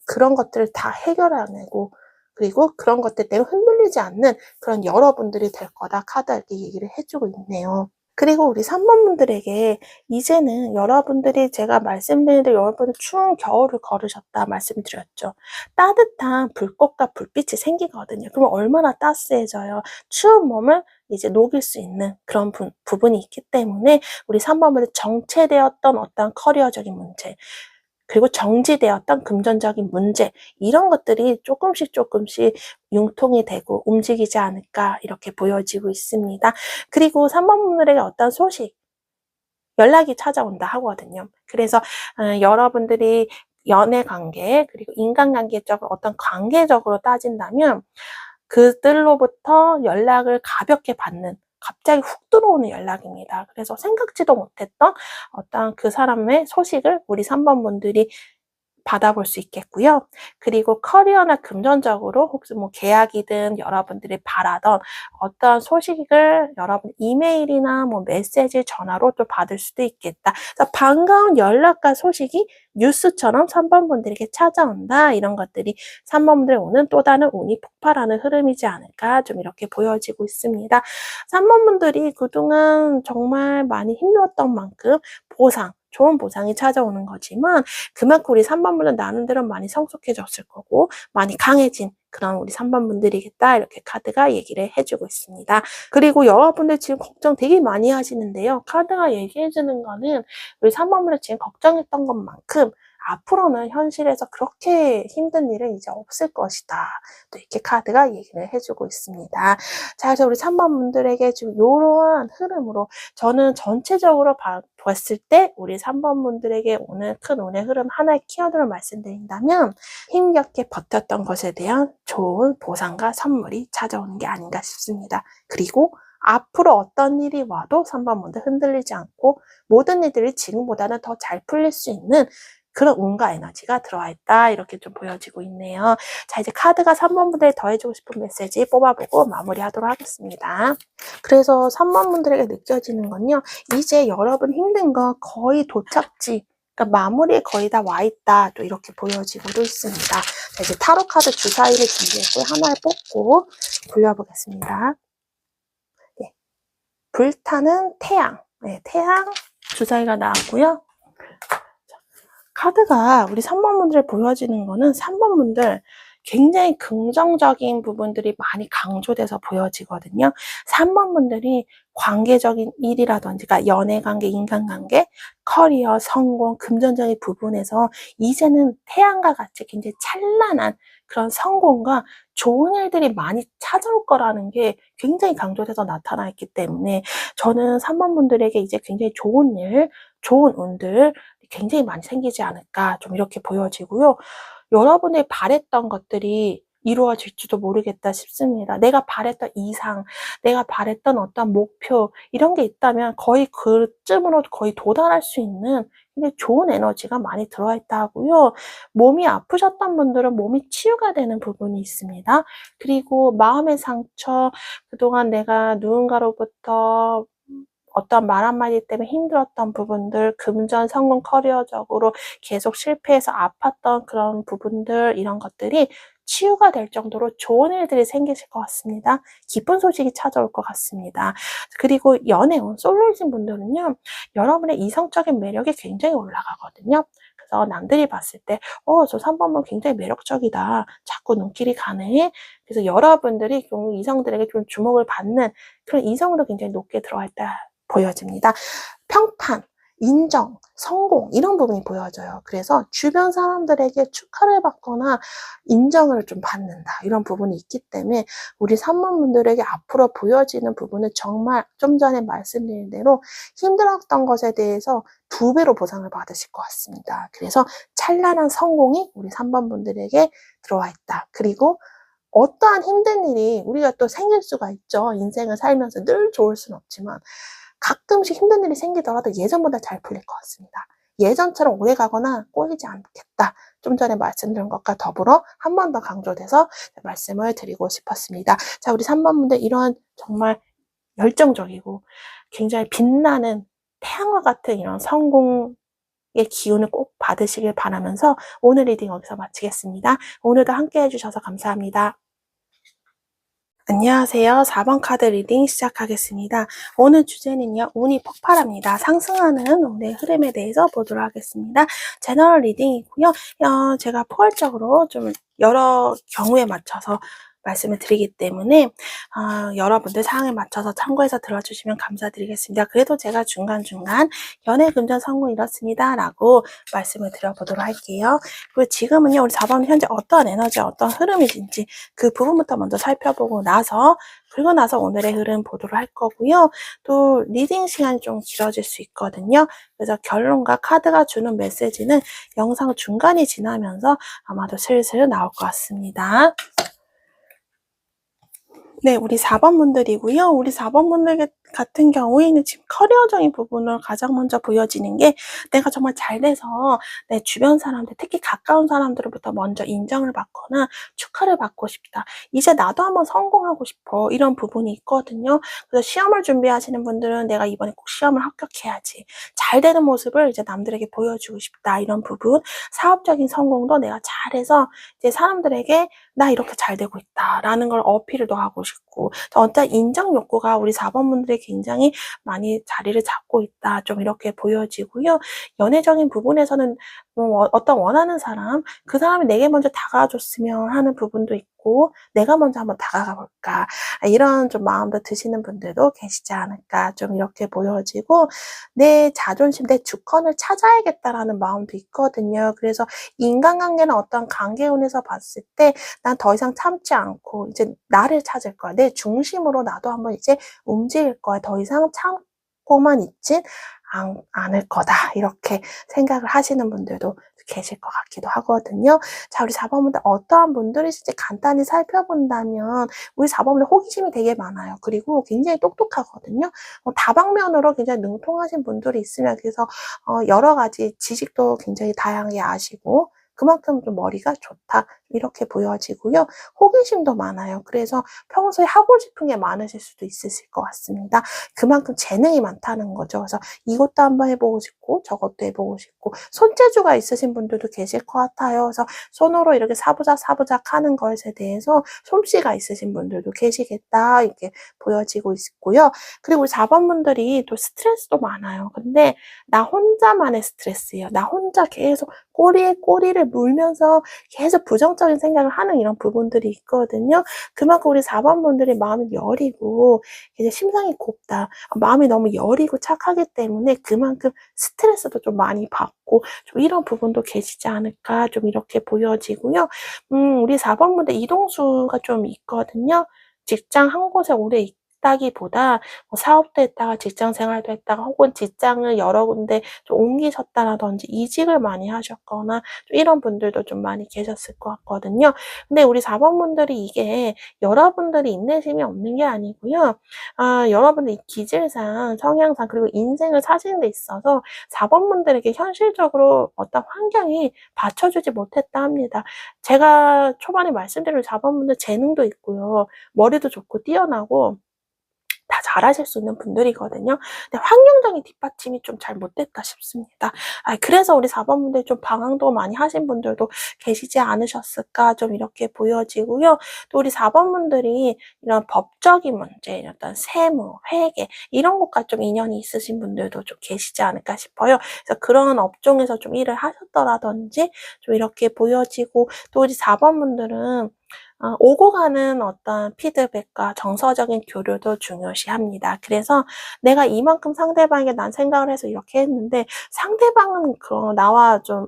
S1: 그런 것들을 다 해결해내고 그리고 그런 것들 때문에 흔들리지 않는 그런 여러분들이 될 거다. 카드가 이렇게 얘기를 해주고 있네요. 그리고 우리 3번 분들에게 이제는 여러분들이 제가 말씀드린 대로 여러분들 추운 겨울을 걸으셨다 말씀드렸죠. 따뜻한 불꽃과 불빛이 생기거든요. 그럼 얼마나 따스해져요. 추운 몸을 이제 녹일 수 있는 그런 부분이 있기 때문에 우리 3번 분들 정체되었던 어떤 커리어적인 문제 그리고 정지되었던 금전적인 문제 이런 것들이 조금씩 융통이 되고 움직이지 않을까 이렇게 보여지고 있습니다. 그리고 3번 분들에게 어떤 소식, 연락이 찾아온다 하거든요. 그래서 여러분들이 연애관계 그리고 인간관계적으로 어떤 관계적으로 따진다면 그들로부터 연락을 가볍게 받는 갑자기 훅 들어오는 연락입니다. 그래서 생각지도 못했던 어떤 그 사람의 소식을 우리 3번 분들이 받아볼 수 있겠고요. 그리고 커리어나 금전적으로 혹시 뭐 계약이든 여러분들이 바라던 어떤 소식을 여러분 이메일이나 뭐 메시지, 전화로 또 받을 수도 있겠다. 그래서 반가운 연락과 소식이 뉴스처럼 3번 분들에게 찾아온다. 이런 것들이 3번 분들의 오는 또 다른 운이 폭발하는 흐름이지 않을까 좀 이렇게 보여지고 있습니다. 3번 분들이 그동안 정말 많이 힘들었던 만큼 보상, 좋은 보상이 찾아오는 거지만 그만큼 우리 3번 분은 나름대로 많이 성숙해졌을 거고 많이 강해진 그런 우리 3번 분들이겠다. 이렇게 카드가 얘기를 해주고 있습니다. 그리고 여러분들 지금 걱정 되게 많이 하시는데요. 카드가 얘기해주는 거는 우리 3번 분들 지금 걱정했던 것만큼 앞으로는 현실에서 그렇게 힘든 일은 이제 없을 것이다. 또 이렇게 카드가 얘기를 해주고 있습니다. 자, 그래서 우리 3번 분들에게 지금 이러한 흐름으로 저는 전체적으로 봤을 때 우리 3번 분들에게 오늘 큰 운의 흐름 하나의 키워드를 말씀드린다면 힘겹게 버텼던 것에 대한 좋은 보상과 선물이 찾아오는 게 아닌가 싶습니다. 그리고 앞으로 어떤 일이 와도 3번 분들 흔들리지 않고 모든 일들이 지금보다는 더 잘 풀릴 수 있는 그런 운과 에너지가 들어와 있다. 이렇게 좀 보여지고 있네요. 자, 이제 카드가 3번 분들이 더해주고 싶은 메시지 뽑아보고 마무리하도록 하겠습니다. 그래서 3번 분들에게 느껴지는 건요. 이제 여러분 힘든 거 거의 도착지, 그러니까 마무리에 거의 다 와 있다. 또 이렇게 보여지고도 있습니다. 자, 이제 타로 카드 주사위를 준비했고요. 하나를 뽑고 굴려보겠습니다. 네. 불타는 태양. 네, 태양 주사위가 나왔고요. 카드가 우리 3번 분들을 보여지는 거는 3번 분들 굉장히 긍정적인 부분들이 많이 강조돼서 보여지거든요. 3번 분들이 관계적인 일이라든지, 그러니까 연애관계, 인간관계, 커리어, 성공, 금전적인 부분에서 이제는 태양과 같이 굉장히 찬란한 그런 성공과 좋은 일들이 많이 찾아올 거라는 게 굉장히 강조돼서 나타나 있기 때문에 저는 3번 분들에게 이제 굉장히 좋은 일, 좋은 운들 굉장히 많이 생기지 않을까 좀 이렇게 보여지고요. 여러분이 바랬던 것들이 이루어질지도 모르겠다 싶습니다. 내가 바랬던 이상, 내가 바랬던 어떤 목표 이런 게 있다면 거의 그쯤으로 거의 도달할 수 있는 굉장히 좋은 에너지가 많이 들어와 있다 하고요. 몸이 아프셨던 분들은 몸이 치유가 되는 부분이 있습니다. 그리고 마음의 상처, 그동안 내가 누군가로부터 어떤 말 한마디 때문에 힘들었던 부분들, 금전, 성공, 커리어적으로 계속 실패해서 아팠던 그런 부분들, 이런 것들이 치유가 될 정도로 좋은 일들이 생기실 것 같습니다. 기쁜 소식이 찾아올 것 같습니다. 그리고 연애운, 솔로이신 분들은요, 여러분의 이성적인 매력이 굉장히 올라가거든요. 그래서 남들이 봤을 때, 저 3번분 굉장히 매력적이다. 자꾸 눈길이 가네. 그래서 여러분들이 좀 이성들에게 좀 주목을 받는 그런 이성으로 굉장히 높게 들어와 있다. 보여집니다. 평판, 인정, 성공 이런 부분이 보여져요. 그래서 주변 사람들에게 축하를 받거나 인정을 좀 받는다. 이런 부분이 있기 때문에 우리 3번 분들에게 앞으로 보여지는 부분은 정말 좀 전에 말씀드린 대로 힘들었던 것에 대해서 2배로 보상을 받으실 것 같습니다. 그래서 찬란한 성공이 우리 3번 분들에게 들어와 있다. 그리고 어떠한 힘든 일이 우리가 또 생길 수가 있죠. 인생을 살면서 늘 좋을 수는 없지만 가끔씩 힘든 일이 생기더라도 예전보다 잘 풀릴 것 같습니다. 예전처럼 오래 가거나 꼬이지 않겠다. 좀 전에 말씀드린 것과 더불어 한 번 더 강조돼서 말씀을 드리고 싶었습니다. 자, 우리 3번 분들 이런 정말 열정적이고 굉장히 빛나는 태양과 같은 이런 성공의 기운을 꼭 받으시길 바라면서 오늘 리딩 여기서 마치겠습니다. 오늘도 함께 해주셔서 감사합니다. 안녕하세요. 4번 카드 리딩 시작하겠습니다. 오늘 주제는요, 운이 폭발합니다. 상승하는 운의 흐름에 대해서 보도록 하겠습니다. 제너럴 리딩이고요. 제가 포괄적으로 좀 여러 경우에 맞춰서 말씀을 드리기 때문에 여러분들 상황에 맞춰서 참고해서 들어주시면 감사드리겠습니다. 그래도 제가 중간중간 연애, 금전, 성공 이렇습니다. 라고 말씀을 드려보도록 할게요. 그리고 지금은요, 우리 4번은 현재 어떤 에너지, 어떤 흐름이신지 그 부분부터 먼저 살펴보고 나서 그리고 나서 오늘의 흐름 보도록 할 거고요. 또 리딩 시간이 좀 길어질 수 있거든요. 그래서 결론과 카드가 주는 메시지는 영상 중간이 지나면서 아마도 슬슬 나올 것 같습니다. 네, 우리 4번 분들이고요. 우리 4번 분들 같은 경우에는 지금 커리어적인 부분을 가장 먼저 보여지는 게 내가 정말 잘 돼서 내 주변 사람들, 특히 가까운 사람들로부터 먼저 인정을 받거나 축하를 받고 싶다. 이제 나도 한번 성공하고 싶어. 이런 부분이 있거든요. 그래서 시험을 준비하시는 분들은 내가 이번에 꼭 시험을 합격해야지. 잘 되는 모습을 이제 남들에게 보여주고 싶다. 이런 부분. 사업적인 성공도 내가 잘해서 이제 사람들에게 나 이렇게 잘 되고 있다. 라는 걸 어필도 하고 싶고 어떤 인정 욕구가 우리 4번 분들이 굉장히 많이 자리를 잡고 있다. 좀 이렇게 보여지고요. 연애적인 부분에서는 어떤 원하는 사람, 그 사람이 내게 먼저 다가와줬으면 하는 부분도 있고, 내가 먼저 한번 다가가 볼까. 이런 좀 마음도 드시는 분들도 계시지 않을까. 좀 이렇게 보여지고, 내 자존심, 내 주권을 찾아야겠다라는 마음도 있거든요. 그래서 인간관계는 어떤 관계운에서 봤을 때, 난 더 이상 참지 않고, 이제 나를 찾을 거야. 내 중심으로 나도 한번 이제 움직일 거야. 더 이상 참고만 있진 않을 거다. 이렇게 생각을 하시는 분들도 계실 것 같기도 하거든요. 자, 우리 4번분들 어떠한 분들이실지 간단히 살펴본다면 우리 4번분들 호기심이 되게 많아요. 그리고 굉장히 똑똑하거든요. 다방면으로 굉장히 능통하신 분들이 있으면 그래서 여러 가지 지식도 굉장히 다양하게 아시고 그만큼 좀 머리가 좋다. 이렇게 보여지고요. 호기심도 많아요. 그래서 평소에 하고 싶은 게 많으실 수도 있으실 것 같습니다. 그만큼 재능이 많다는 거죠. 그래서 이것도 한번 해보고 싶고 저것도 해보고 싶고 손재주가 있으신 분들도 계실 것 같아요. 그래서 손으로 이렇게 사부작 하는 것에 대해서 솜씨가 있으신 분들도 계시겠다 이렇게 보여지고 있고요. 그리고 우리 4번 분들이 또 스트레스도 많아요. 근데 나 혼자만의 스트레스예요. 나 혼자 계속 꼬리에 꼬리를 물면서 계속 부정적인 생각을 하는 이런 부분들이 있거든요. 그만큼 우리 4번 분들이 마음이 여리고 이제 심상이 곱다. 마음이 너무 여리고 착하기 때문에 그만큼 스트레스도 좀 많이 받고 좀 이런 부분도 계시지 않을까 좀 이렇게 보여지고요. 우리 4번 분들 이동수가 좀 있거든요. 직장 한 곳에 오래 있다기보다 사업도 했다가 직장 생활도 했다가 혹은 직장을 여러 군데 좀 옮기셨다라든지 이직을 많이 하셨거나 좀 이런 분들도 좀 많이 계셨을 것 같거든요. 근데 우리 4번 분들이 이게 여러분들이 인내심이 없는 게 아니고요. 여러분들 기질상, 성향상 그리고 인생을 사시는 데 있어서 4번 분들에게 현실적으로 어떤 환경이 받쳐주지 못했다 합니다. 제가 초반에 말씀드린 4번 분들 재능도 있고요. 머리도 좋고 뛰어나고 다 잘하실 수 있는 분들이거든요. 근데 환경적인 뒷받침이 좀 잘 못됐다 싶습니다. 그래서 우리 4번 분들 좀 방황도 많이 하신 분들도 계시지 않으셨을까 좀 이렇게 보여지고요. 또 우리 4번 분들이 이런 법적인 문제, 어떤 세무, 회계 이런 것과 좀 인연이 있으신 분들도 좀 계시지 않을까 싶어요. 그래서 그런 업종에서 좀 일을 하셨더라든지 좀 이렇게 보여지고 또 우리 4번 분들은 오고 가는 어떤 피드백과 정서적인 교류도 중요시합니다. 그래서 내가 이만큼 상대방에게 난 생각을 해서 이렇게 했는데 상대방은 나와 좀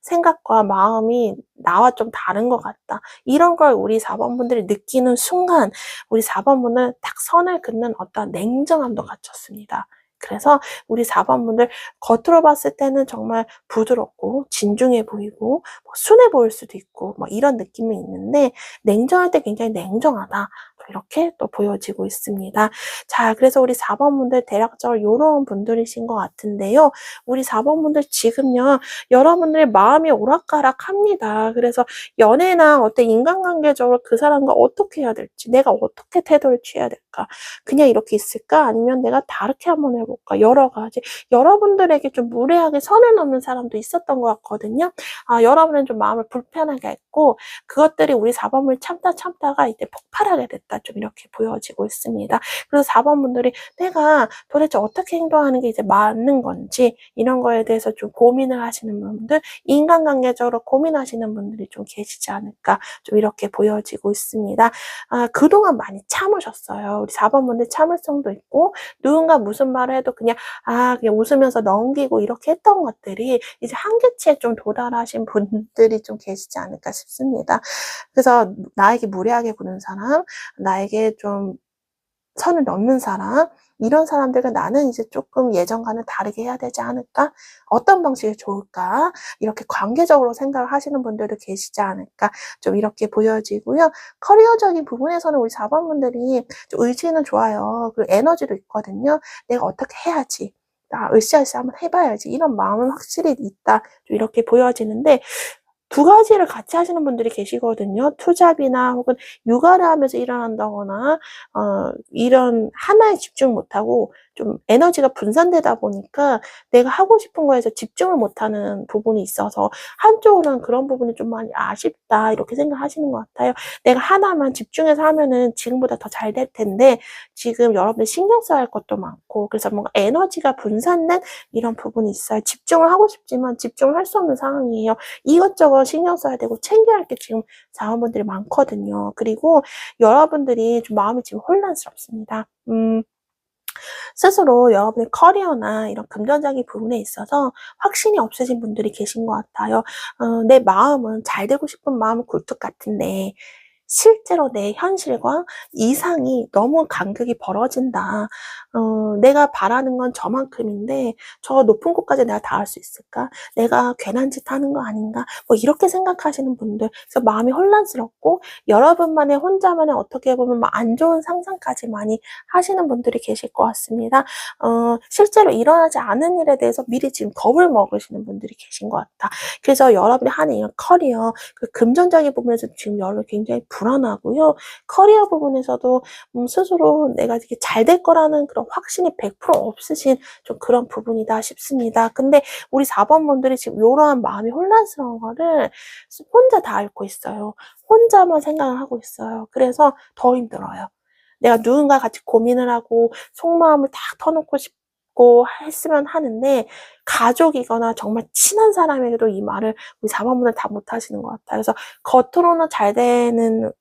S1: 생각과 마음이 나와 좀 다른 것 같다. 이런 걸 우리 4번 분들이 느끼는 순간 우리 4번 분은 딱 선을 긋는 어떤 냉정함도 갖췄습니다. 그래서 우리 4번 분들 겉으로 봤을 때는 정말 부드럽고 진중해 보이고 순해 보일 수도 있고 이런 느낌이 있는데 냉정할 때 굉장히 냉정하다. 이렇게 또 보여지고 있습니다. 자, 그래서 우리 4번 분들 대략적으로 이런 분들이신 것 같은데요. 우리 4번 분들 지금요. 여러분들의 마음이 오락가락합니다. 그래서 연애나 어떤 인간관계적으로 그 사람과 어떻게 해야 될지, 내가 어떻게 태도를 취해야 될까? 그냥 이렇게 있을까? 아니면 내가 다르게 한번 해볼까? 여러 가지. 여러분들에게 좀 무례하게 선을 넘는 사람도 있었던 것 같거든요. 여러분은 좀 마음을 불편하게 했고, 그것들이 우리 4번을 참다가 이제 폭발하게 됐다. 좀 이렇게 보여지고 있습니다. 그래서 4번 분들이 내가 도대체 어떻게 행동하는 게 이제 맞는 건지 이런 거에 대해서 좀 고민을 하시는 분들, 인간관계적으로 고민하시는 분들이 좀 계시지 않을까 좀 이렇게 보여지고 있습니다. 그동안 많이 참으셨어요. 우리 4번 분들 참을성도 있고 누군가 무슨 말을 해도 그냥 웃으면서 넘기고 이렇게 했던 것들이 이제 한계치에 좀 도달하신 분들이 좀 계시지 않을까 싶습니다. 그래서 나에게 무례하게 구는 사람, 나에게 좀 선을 넘는 사람, 이런 사람들과 나는 이제 조금 예전과는 다르게 해야 되지 않을까? 어떤 방식이 좋을까? 이렇게 관계적으로 생각을 하시는 분들도 계시지 않을까? 좀 이렇게 보여지고요. 커리어적인 부분에서는 우리 4번 분들이 의지는 좋아요. 그리고 에너지도 있거든요. 내가 어떻게 해야지. 나 으쌰으쌰 한번 해봐야지. 이런 마음은 확실히 있다. 좀 이렇게 보여지는데 두 가지를 같이 하시는 분들이 계시거든요. 투잡이나 혹은 육아를 하면서 일을 한다거나 이런 하나에 집중 못하고 좀 에너지가 분산되다 보니까 내가 하고 싶은 거에서 집중을 못하는 부분이 있어서 한쪽으로는 그런 부분이 좀 많이 아쉽다 이렇게 생각하시는 것 같아요. 내가 하나만 집중해서 하면은 지금보다 더 잘 될 텐데 지금 여러분들 신경 써야 할 것도 많고 그래서 뭔가 에너지가 분산된 이런 부분이 있어요. 집중을 하고 싶지만 집중을 할 수 없는 상황이에요. 이것저것 신경 써야 되고 챙겨야 할 게 지금 자원분들이 많거든요. 그리고 여러분들이 좀 마음이 지금 혼란스럽습니다. 스스로 여러분의 커리어나 이런 금전적인 부분에 있어서 확신이 없으신 분들이 계신 것 같아요. 내 마음은 잘 되고 싶은 마음은 굴뚝 같은데 실제로 내 현실과 이상이 너무 간극이 벌어진다. 내가 바라는 건 저만큼인데 저 높은 곳까지 내가 닿을 수 있을까? 내가 괜한 짓 하는 거 아닌가? 뭐 이렇게 생각하시는 분들, 그래서 마음이 혼란스럽고 여러분만의 혼자만의 어떻게 보면 막 안 좋은 상상까지 많이 하시는 분들이 계실 것 같습니다. 실제로 일어나지 않은 일에 대해서 미리 지금 겁을 먹으시는 분들이 계신 것 같다. 그래서 여러분이 하는 이런 커리어, 그 금전적인 부분에서 지금 여러분 굉장히 불안하고요. 커리어 부분에서도 스스로 내가 이게 잘 될 거라는 그런 확신이 100% 없으신 좀 그런 부분이다 싶습니다. 근데 우리 4번 분들이 지금 이러한 마음이 혼란스러운 거를 혼자 다 앓고 있어요. 혼자만 생각을 하고 있어요. 그래서 더 힘들어요. 내가 누군가 같이 고민을 하고 속마음을 다 터놓고 싶고 했으면 하는데 가족이거나 정말 친한 사람에게도 이 말을 우리 4번 분들 다 못하시는 것 같아요. 그래서 겉으로는 잘 되는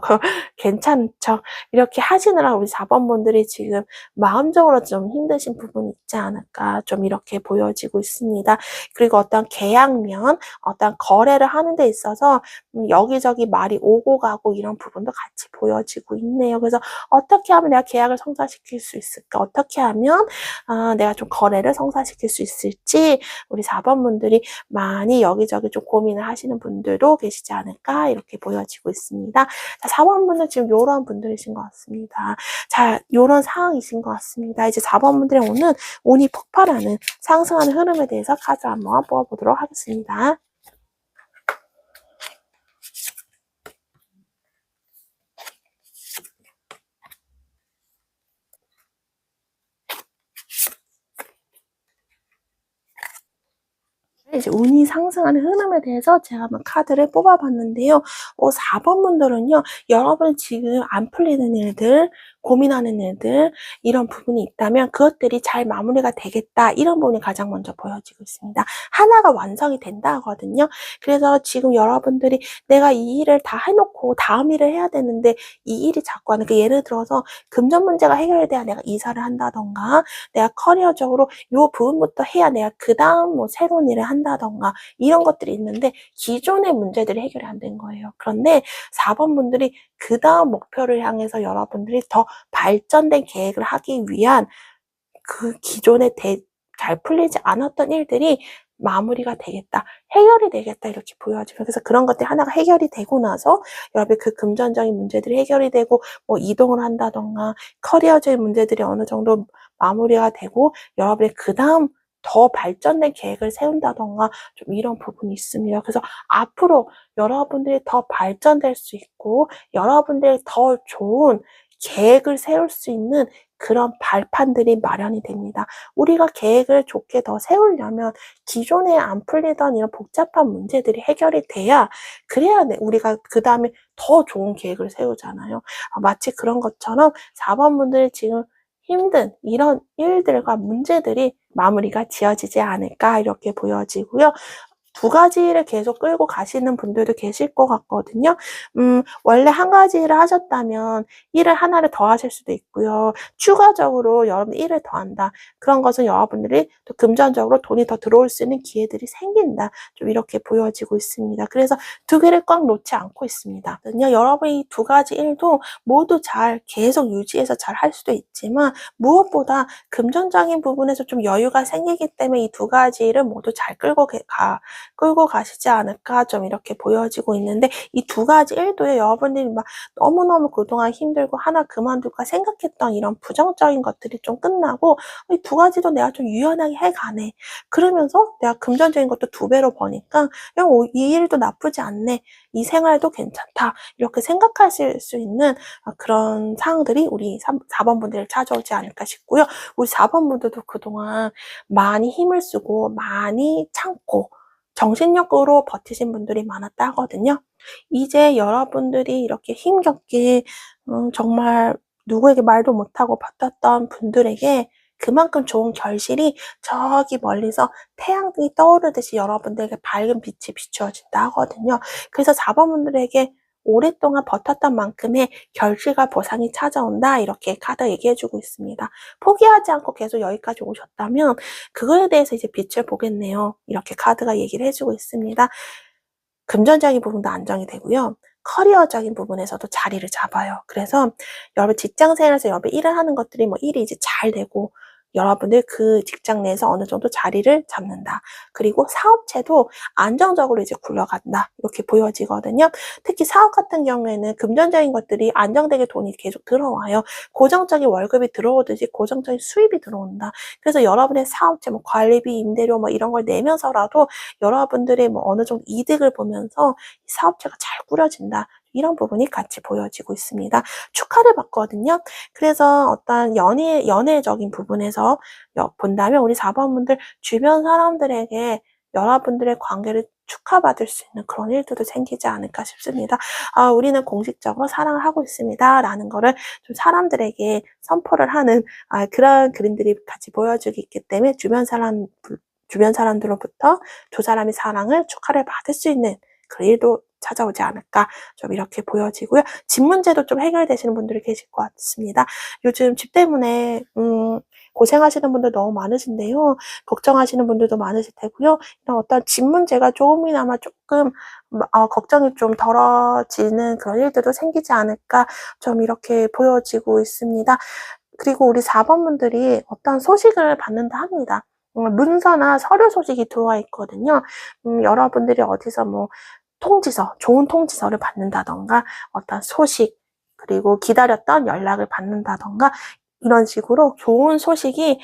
S1: 그 괜찮죠. 이렇게 하시느라 우리 4번 분들이 지금 마음적으로 좀 힘드신 부분이 있지 않을까 좀 이렇게 보여지고 있습니다. 그리고 어떤 계약면, 어떤 거래를 하는 데 있어서 여기저기 말이 오고 가고 이런 부분도 같이 보여지고 있네요. 그래서 어떻게 하면 내가 계약을 성사시킬 수 있을까? 어떻게 하면 내가 좀 거래를 성사시킬 수 있을지 우리 4번 분들이 많이 여기저기 좀 고민을 하시는 분들도 계시지 않을까 이렇게 보여지고 있습니다. 자, 4번 분은 지금 요런 분들이신 것 같습니다. 자, 요런 상황이신 것 같습니다. 이제 4번 분들의 운이 폭발하는 상승하는 흐름에 대해서 카드 한번 뽑아보도록 하겠습니다. 이제 운이 상승하는 흐름에 대해서 제가 한번 카드를 뽑아봤는데요. 4번 분들은요, 여러분 지금 안 풀리는 일들, 고민하는 일들, 이런 부분이 있다면 그것들이 잘 마무리가 되겠다. 이런 부분이 가장 먼저 보여지고 있습니다. 하나가 완성이 된다 하거든요. 그래서 지금 여러분들이 내가 이 일을 다 해놓고 다음 일을 해야 되는데 이 일이 자꾸 하는, 예를 들어서 금전 문제가 해결이 돼야 내가 이사를 한다던가 내가 커리어적으로 이 부분부터 해야 내가 그 다음 뭐 새로운 일을 한다던가 이런 것들이 있는데 기존의 문제들이 해결이 안 된 거예요. 그런데 4번 분들이 그 다음 목표를 향해서 여러분들이 더 발전된 계획을 하기 위한 그 기존에 잘 풀리지 않았던 일들이 마무리가 되겠다, 해결이 되겠다 이렇게 보여지면, 그래서 그런 것들이 하나가 해결이 되고 나서 여러분의 그 금전적인 문제들이 해결이 되고 뭐 이동을 한다던가 커리어적인 문제들이 어느 정도 마무리가 되고 여러분의 그 다음 더 발전된 계획을 세운다던가 좀 이런 부분이 있습니다. 그래서 앞으로 여러분들이 더 발전될 수 있고 여러분들이 더 좋은 계획을 세울 수 있는 그런 발판들이 마련이 됩니다. 우리가 계획을 좋게 더 세우려면 기존에 안 풀리던 이런 복잡한 문제들이 해결이 돼야, 그래야 우리가 그 다음에 더 좋은 계획을 세우잖아요. 마치 그런 것처럼 4번 분들 지금 힘든 이런 일들과 문제들이 마무리가 지어지지 않을까 이렇게 보여지고요. 두 가지를 계속 끌고 가시는 분들도 계실 것 같거든요. 원래 한 가지 일을 하셨다면 일을 하나를 더 하실 수도 있고요. 추가적으로 여러분 일을 더 한다. 그런 것은 여러분들이 또 금전적으로 돈이 더 들어올 수 있는 기회들이 생긴다. 좀 이렇게 보여지고 있습니다. 그래서 두 개를 꽉 놓지 않고 있습니다. 여러분이 이 두 가지 일도 모두 잘 계속 유지해서 잘 할 수도 있지만 무엇보다 금전적인 부분에서 좀 여유가 생기기 때문에 이 두 가지 일을 모두 잘 끌고 끌고 가시지 않을까 좀 이렇게 보여지고 있는데, 이 두 가지 일도에 여러분들이 막 너무너무 그동안 힘들고 하나 그만둘까 생각했던 이런 부정적인 것들이 좀 끝나고, 이 두 가지도 내가 좀 유연하게 해가네. 그러면서 내가 금전적인 것도 2배로 버니까 그냥 이 일도 나쁘지 않네. 이 생활도 괜찮다. 이렇게 생각하실 수 있는 그런 상황들이 우리 4번 분들을 찾아오지 않을까 싶고요. 우리 4번 분들도 그동안 많이 힘을 쓰고 많이 참고 정신력으로 버티신 분들이 많았다 하거든요. 이제 여러분들이 이렇게 힘겹게 정말 누구에게 말도 못하고 버텼던 분들에게 그만큼 좋은 결실이 저기 멀리서 태양이 떠오르듯이 여러분들에게 밝은 빛이 비추어진다 하거든요. 그래서 4번 분들에게 오랫동안 버텼던 만큼의 결실과 보상이 찾아온다, 이렇게 카드 얘기해주고 있습니다. 포기하지 않고 계속 여기까지 오셨다면 그거에 대해서 이제 빛을 보겠네요. 이렇게 카드가 얘기를 해주고 있습니다. 금전적인 부분도 안정이 되고요. 커리어적인 부분에서도 자리를 잡아요. 그래서 여러분 직장 생활에서 여러분 일을 하는 것들이 뭐 일이 이제 잘 되고, 여러분들 그 직장 내에서 어느 정도 자리를 잡는다. 그리고 사업체도 안정적으로 이제 굴러간다, 이렇게 보여지거든요. 특히 사업 같은 경우에는 금전적인 것들이 안정되게 돈이 계속 들어와요. 고정적인 월급이 들어오듯이 고정적인 수입이 들어온다. 그래서 여러분의 사업체, 뭐 관리비, 임대료 뭐 이런 걸 내면서라도 여러분들이 뭐 어느 정도 이득을 보면서 이 사업체가 잘 꾸려진다, 이런 부분이 같이 보여지고 있습니다. 축하를 받거든요. 그래서 어떤 연애적인 부분에서 본다면 우리 4번 분들 주변 사람들에게 여러분들의 관계를 축하받을 수 있는 그런 일들도 생기지 않을까 싶습니다. 우리는 공식적으로 사랑을 하고 있습니다 라는 거를 좀 사람들에게 선포를 하는 그런 그림들이 같이 보여주기 있기 때문에 주변 사람들로부터 두 사람의 사랑을 축하를 받을 수 있는 그 일도 찾아오지 않을까 좀 이렇게 보여지고요. 집 문제도 좀 해결되시는 분들이 계실 것 같습니다. 요즘 집 때문에 고생하시는 분들 너무 많으신데요. 걱정하시는 분들도 많으실 테고요. 이런 어떤 집 문제가 조금이나마 조금 걱정이 좀 덜어지는 그런 일들도 생기지 않을까 좀 이렇게 보여지고 있습니다. 그리고 우리 4번 분들이 어떤 소식을 받는다 합니다. 문서나 서류 소식이 들어와 있거든요. 여러분들이 어디서 뭐 좋은 통지서를 받는다던가, 어떤 소식, 그리고 기다렸던 연락을 받는다던가, 이런 식으로 좋은 소식이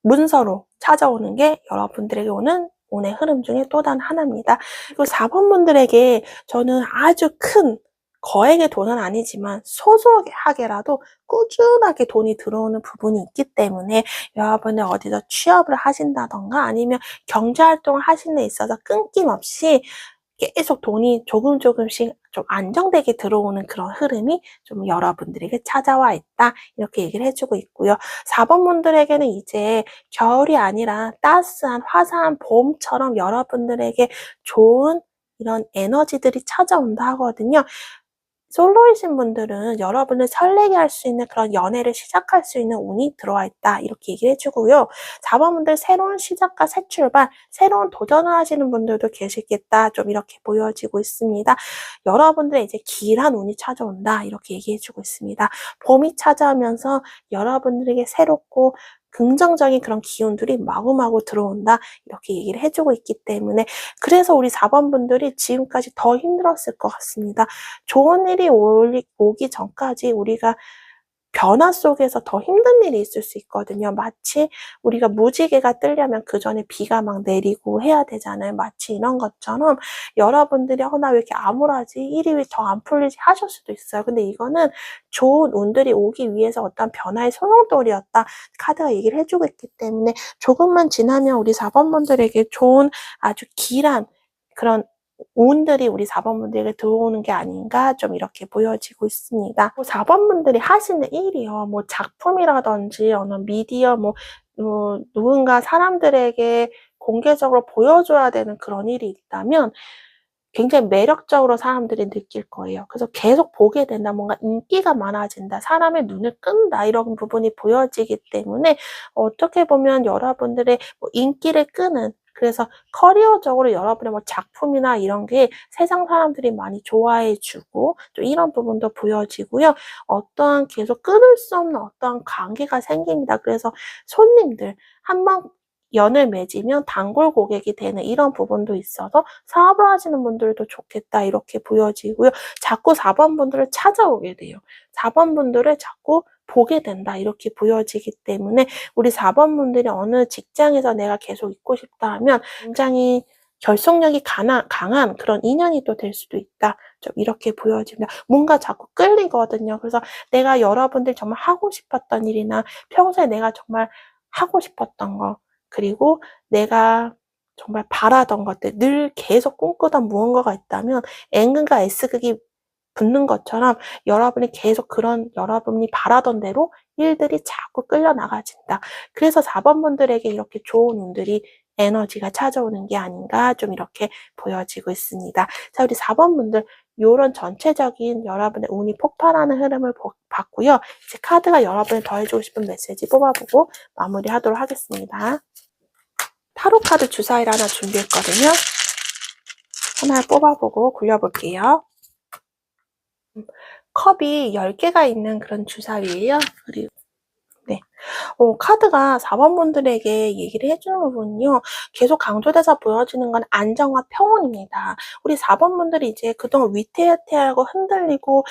S1: 문서로 찾아오는 게 여러분들에게 오는 운의 흐름 중에 또 다른 하나입니다. 그리고 4번 분들에게 저는 아주 큰 거액의 돈은 아니지만 소소하게라도 꾸준하게 돈이 들어오는 부분이 있기 때문에, 여러분이 어디서 취업을 하신다던가 아니면 경제활동을 하시는 데 있어서 끊김없이 계속 돈이 조금씩 좀 안정되게 들어오는 그런 흐름이 좀 여러분들에게 찾아와 있다, 이렇게 얘기를 해주고 있고요. 4번 분들에게는 이제 겨울이 아니라 따스한 화사한 봄처럼 여러분들에게 좋은 이런 에너지들이 찾아온다 하거든요. 솔로이신 분들은 여러분을 설레게 할 수 있는 그런 연애를 시작할 수 있는 운이 들어와 있다, 이렇게 얘기를 해주고요. 4번 분들 새로운 시작과 새 출발, 새로운 도전을 하시는 분들도 계시겠다, 좀 이렇게 보여지고 있습니다. 여러분들의 이제 길한 운이 찾아온다, 이렇게 얘기해주고 있습니다. 봄이 찾아오면서 여러분들에게 새롭고 긍정적인 그런 기운들이 마구마구 들어온다, 이렇게 얘기를 해주고 있기 때문에, 그래서 우리 4번 분들이 지금까지 더 힘들었을 것 같습니다. 좋은 일이 오기 전까지 우리가 변화 속에서 더 힘든 일이 있을 수 있거든요. 마치 우리가 무지개가 뜨려면 그 전에 비가 막 내리고 해야 되잖아요. 마치 이런 것처럼 여러분들이 나 왜 이렇게 암울하지? 일이 왜 더 안 풀리지? 하실 수도 있어요. 근데 이거는 좋은 운들이 오기 위해서 어떤 변화의 소용돌이였다, 카드가 얘기를 해주고 있기 때문에, 조금만 지나면 우리 4번 분들에게 좋은 아주 길한 그런 운들이 우리 4번 분들에게 들어오는 게 아닌가 좀 이렇게 보여지고 있습니다. 4번 분들이 하시는 일이요, 뭐 작품이라든지 어느 미디어, 누군가 사람들에게 공개적으로 보여줘야 되는 그런 일이 있다면 굉장히 매력적으로 사람들이 느낄 거예요. 그래서 계속 보게 된다, 뭔가 인기가 많아진다, 사람의 눈을 끈다, 이런 부분이 보여지기 때문에 어떻게 보면 여러분들의 인기를 끄는, 그래서 커리어적으로 여러분의 작품이나 이런 게 세상 사람들이 많이 좋아해주고 또 이런 부분도 보여지고요. 어떠한 계속 끊을 수 없는 어떠한 관계가 생깁니다. 그래서 손님들, 한번 연을 맺으면 단골 고객이 되는 이런 부분도 있어서 사업을 하시는 분들도 좋겠다 이렇게 보여지고요. 자꾸 4번 분들을 찾아오게 돼요. 4번 분들을 자꾸 보게 된다 이렇게 보여지기 때문에 우리 4번 분들이 어느 직장에서 내가 계속 있고 싶다 하면 굉장히 결속력이 강한 그런 인연이 또 될 수도 있다. 좀 이렇게 보여집니다. 뭔가 자꾸 끌리거든요. 그래서 내가 여러분들 정말 하고 싶었던 일이나 평소에 내가 정말 하고 싶었던 거 그리고 내가 정말 바라던 것들, 늘 계속 꿈꾸던 무언가가 있다면 N극과 S극이 붙는 것처럼 여러분이 계속 그런 여러분이 바라던 대로 일들이 자꾸 끌려 나가진다. 그래서 4번 분들에게 이렇게 좋은 운들이 에너지가 찾아오는 게 아닌가 좀 이렇게 보여지고 있습니다. 자, 우리 4번 분들 요런 전체적인 여러분의 운이 폭발하는 흐름을 봤고요. 이제 카드가 여러분이 더해주고 싶은 메시지 뽑아보고 마무리하도록 하겠습니다. 타로 카드 주사위를 하나 준비했거든요. 하나 뽑아보고 굴려볼게요. 컵이 10개가 있는 그런 주사위예요. 그리고 네. 카드가 4번 분들에게 얘기를 해주는 부분은요. 계속 강조돼서 보여지는 건 안정과 평온입니다. 우리 4번 분들이 이제 그동안 위태위태하고 흔들리고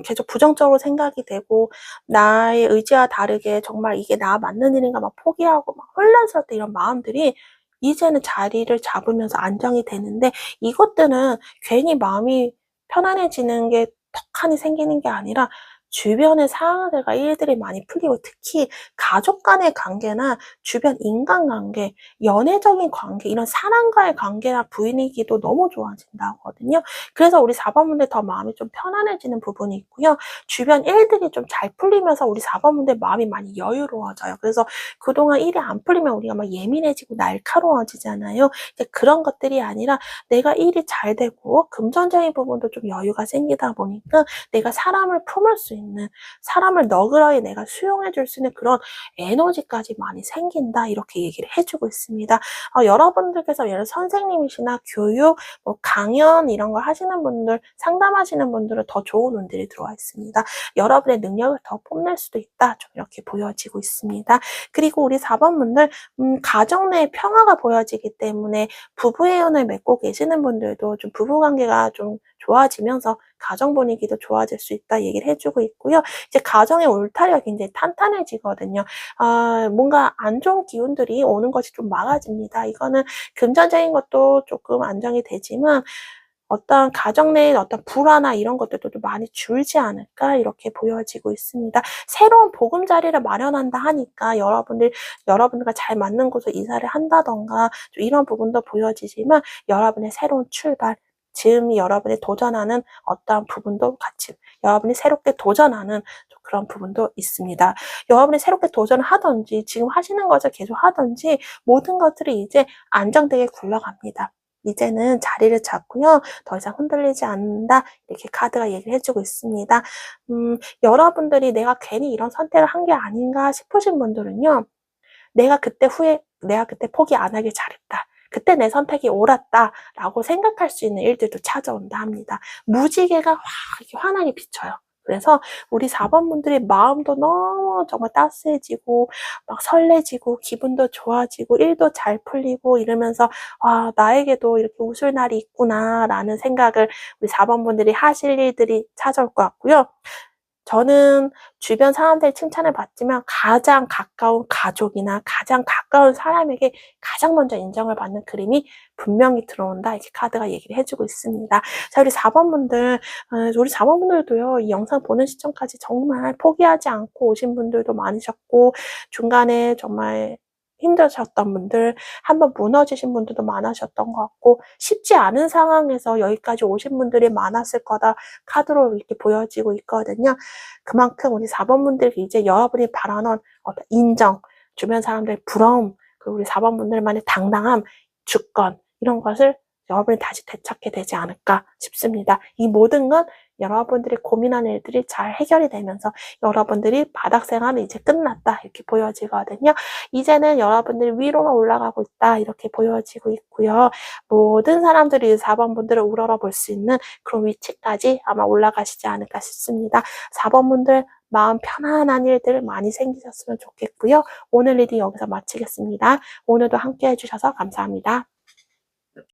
S1: 계속 부정적으로 생각이 되고 나의 의지와 다르게 정말 이게 나 맞는 일인가 막 포기하고 막 혼란스럽다 이런 마음들이 이제는 자리를 잡으면서 안정이 되는데 이것들은 괜히 마음이 편안해지는 게 턱하니 생기는 게 아니라 주변의 상황들과 일들이 많이 풀리고 특히 가족 간의 관계나 주변 인간관계, 연애적인 관계, 이런 사람과의 관계나 분위기도 너무 좋아진다거든요. 그래서 우리 4번분들 더 마음이 좀 편안해지는 부분이 있고요. 주변 일들이 좀 잘 풀리면서 우리 4번분들 마음이 많이 여유로워져요. 그래서 그동안 일이 안 풀리면 우리가 막 예민해지고 날카로워지잖아요. 그런 것들이 아니라 내가 일이 잘 되고 금전적인 부분도 좀 여유가 생기다 보니까 내가 사람을 품을 수 있는 사람을 너그러이 내가 수용해 줄 수 있는 그런 에너지까지 많이 생긴다 이렇게 얘기를 해주고 있습니다. 여러분들께서 예를 선생님이시나 교육, 뭐 강연 이런 거 하시는 분들, 상담하시는 분들은 더 좋은 운들이 들어와 있습니다. 여러분의 능력을 더 뽐낼 수도 있다 좀 이렇게 보여지고 있습니다. 그리고 우리 4번 분들 가정 내 평화가 보여지기 때문에 부부애연을 맺고 계시는 분들도 좀 부부관계가 좀 좋아지면서 가정 분위기도 좋아질 수 있다 얘기를 해주고 있고요. 이제 가정의 울타리가 굉장히 탄탄해지거든요. 뭔가 안 좋은 기운들이 오는 것이 좀 막아집니다. 이거는 금전적인 것도 조금 안정이 되지만 어떤 가정 내의 어떤 불화나 이런 것들도 좀 많이 줄지 않을까 이렇게 보여지고 있습니다. 새로운 보금자리를 마련한다 하니까 여러분들과 잘 맞는 곳으로 이사를 한다던가 좀 이런 부분도 보여지지만 여러분의 새로운 출발 지금 여러분이 도전하는 어떠한 부분도 같이 여러분이 새롭게 도전하는 그런 부분도 있습니다. 여러분이 새롭게 도전을 하든지 지금 하시는 것을 계속 하든지 모든 것들이 이제 안정되게 굴러갑니다. 이제는 자리를 잡고요. 더 이상 흔들리지 않는다. 이렇게 카드가 얘기를 해주고 있습니다. 여러분들이 내가 괜히 이런 선택을 한 게 아닌가 싶으신 분들은요. 내가 그때 포기 안 하길 잘했다. 그때 내 선택이 옳았다라고 생각할 수 있는 일들도 찾아온다 합니다. 무지개가 이렇게 환하게 비쳐요. 그래서 우리 4번 분들이 마음도 너무 정말 따스해지고 막 설레지고 기분도 좋아지고 일도 잘 풀리고 이러면서 나에게도 이렇게 웃을 날이 있구나라는 생각을 우리 4번 분들이 하실 일들이 찾아올 것 같고요. 저는 주변 사람들의 칭찬을 받지만 가장 가까운 가족이나 가장 가까운 사람에게 가장 먼저 인정을 받는 그림이 분명히 들어온다. 이렇게 카드가 얘기를 해주고 있습니다. 자, 우리 4번 분들, 우리 4번 분들도요, 이 영상 보는 시점까지 정말 포기하지 않고 오신 분들도 많으셨고, 중간에 정말 힘드셨던 분들, 한번 무너지신 분들도 많으셨던 것 같고 쉽지 않은 상황에서 여기까지 오신 분들이 많았을 거다 카드로 이렇게 보여지고 있거든요. 그만큼 우리 4번 분들이 이제 여러분이 바라는 어떤 인정, 주변 사람들의 부러움, 그리고 우리 4번 분들만의 당당함, 주권 이런 것을 여러분이 다시 되찾게 되지 않을까 싶습니다. 이 모든 건 여러분들이 고민하는 일들이 잘 해결이 되면서 여러분들이 바닥 생활은 이제 끝났다 이렇게 보여지거든요. 이제는 여러분들이 위로만 올라가고 있다 이렇게 보여지고 있고요. 모든 사람들이 4번 분들을 우러러 볼 수 있는 그런 위치까지 아마 올라가시지 않을까 싶습니다. 4번 분들 마음 편안한 일들 많이 생기셨으면 좋겠고요. 오늘 리딩 여기서 마치겠습니다. 오늘도 함께 해주셔서 감사합니다.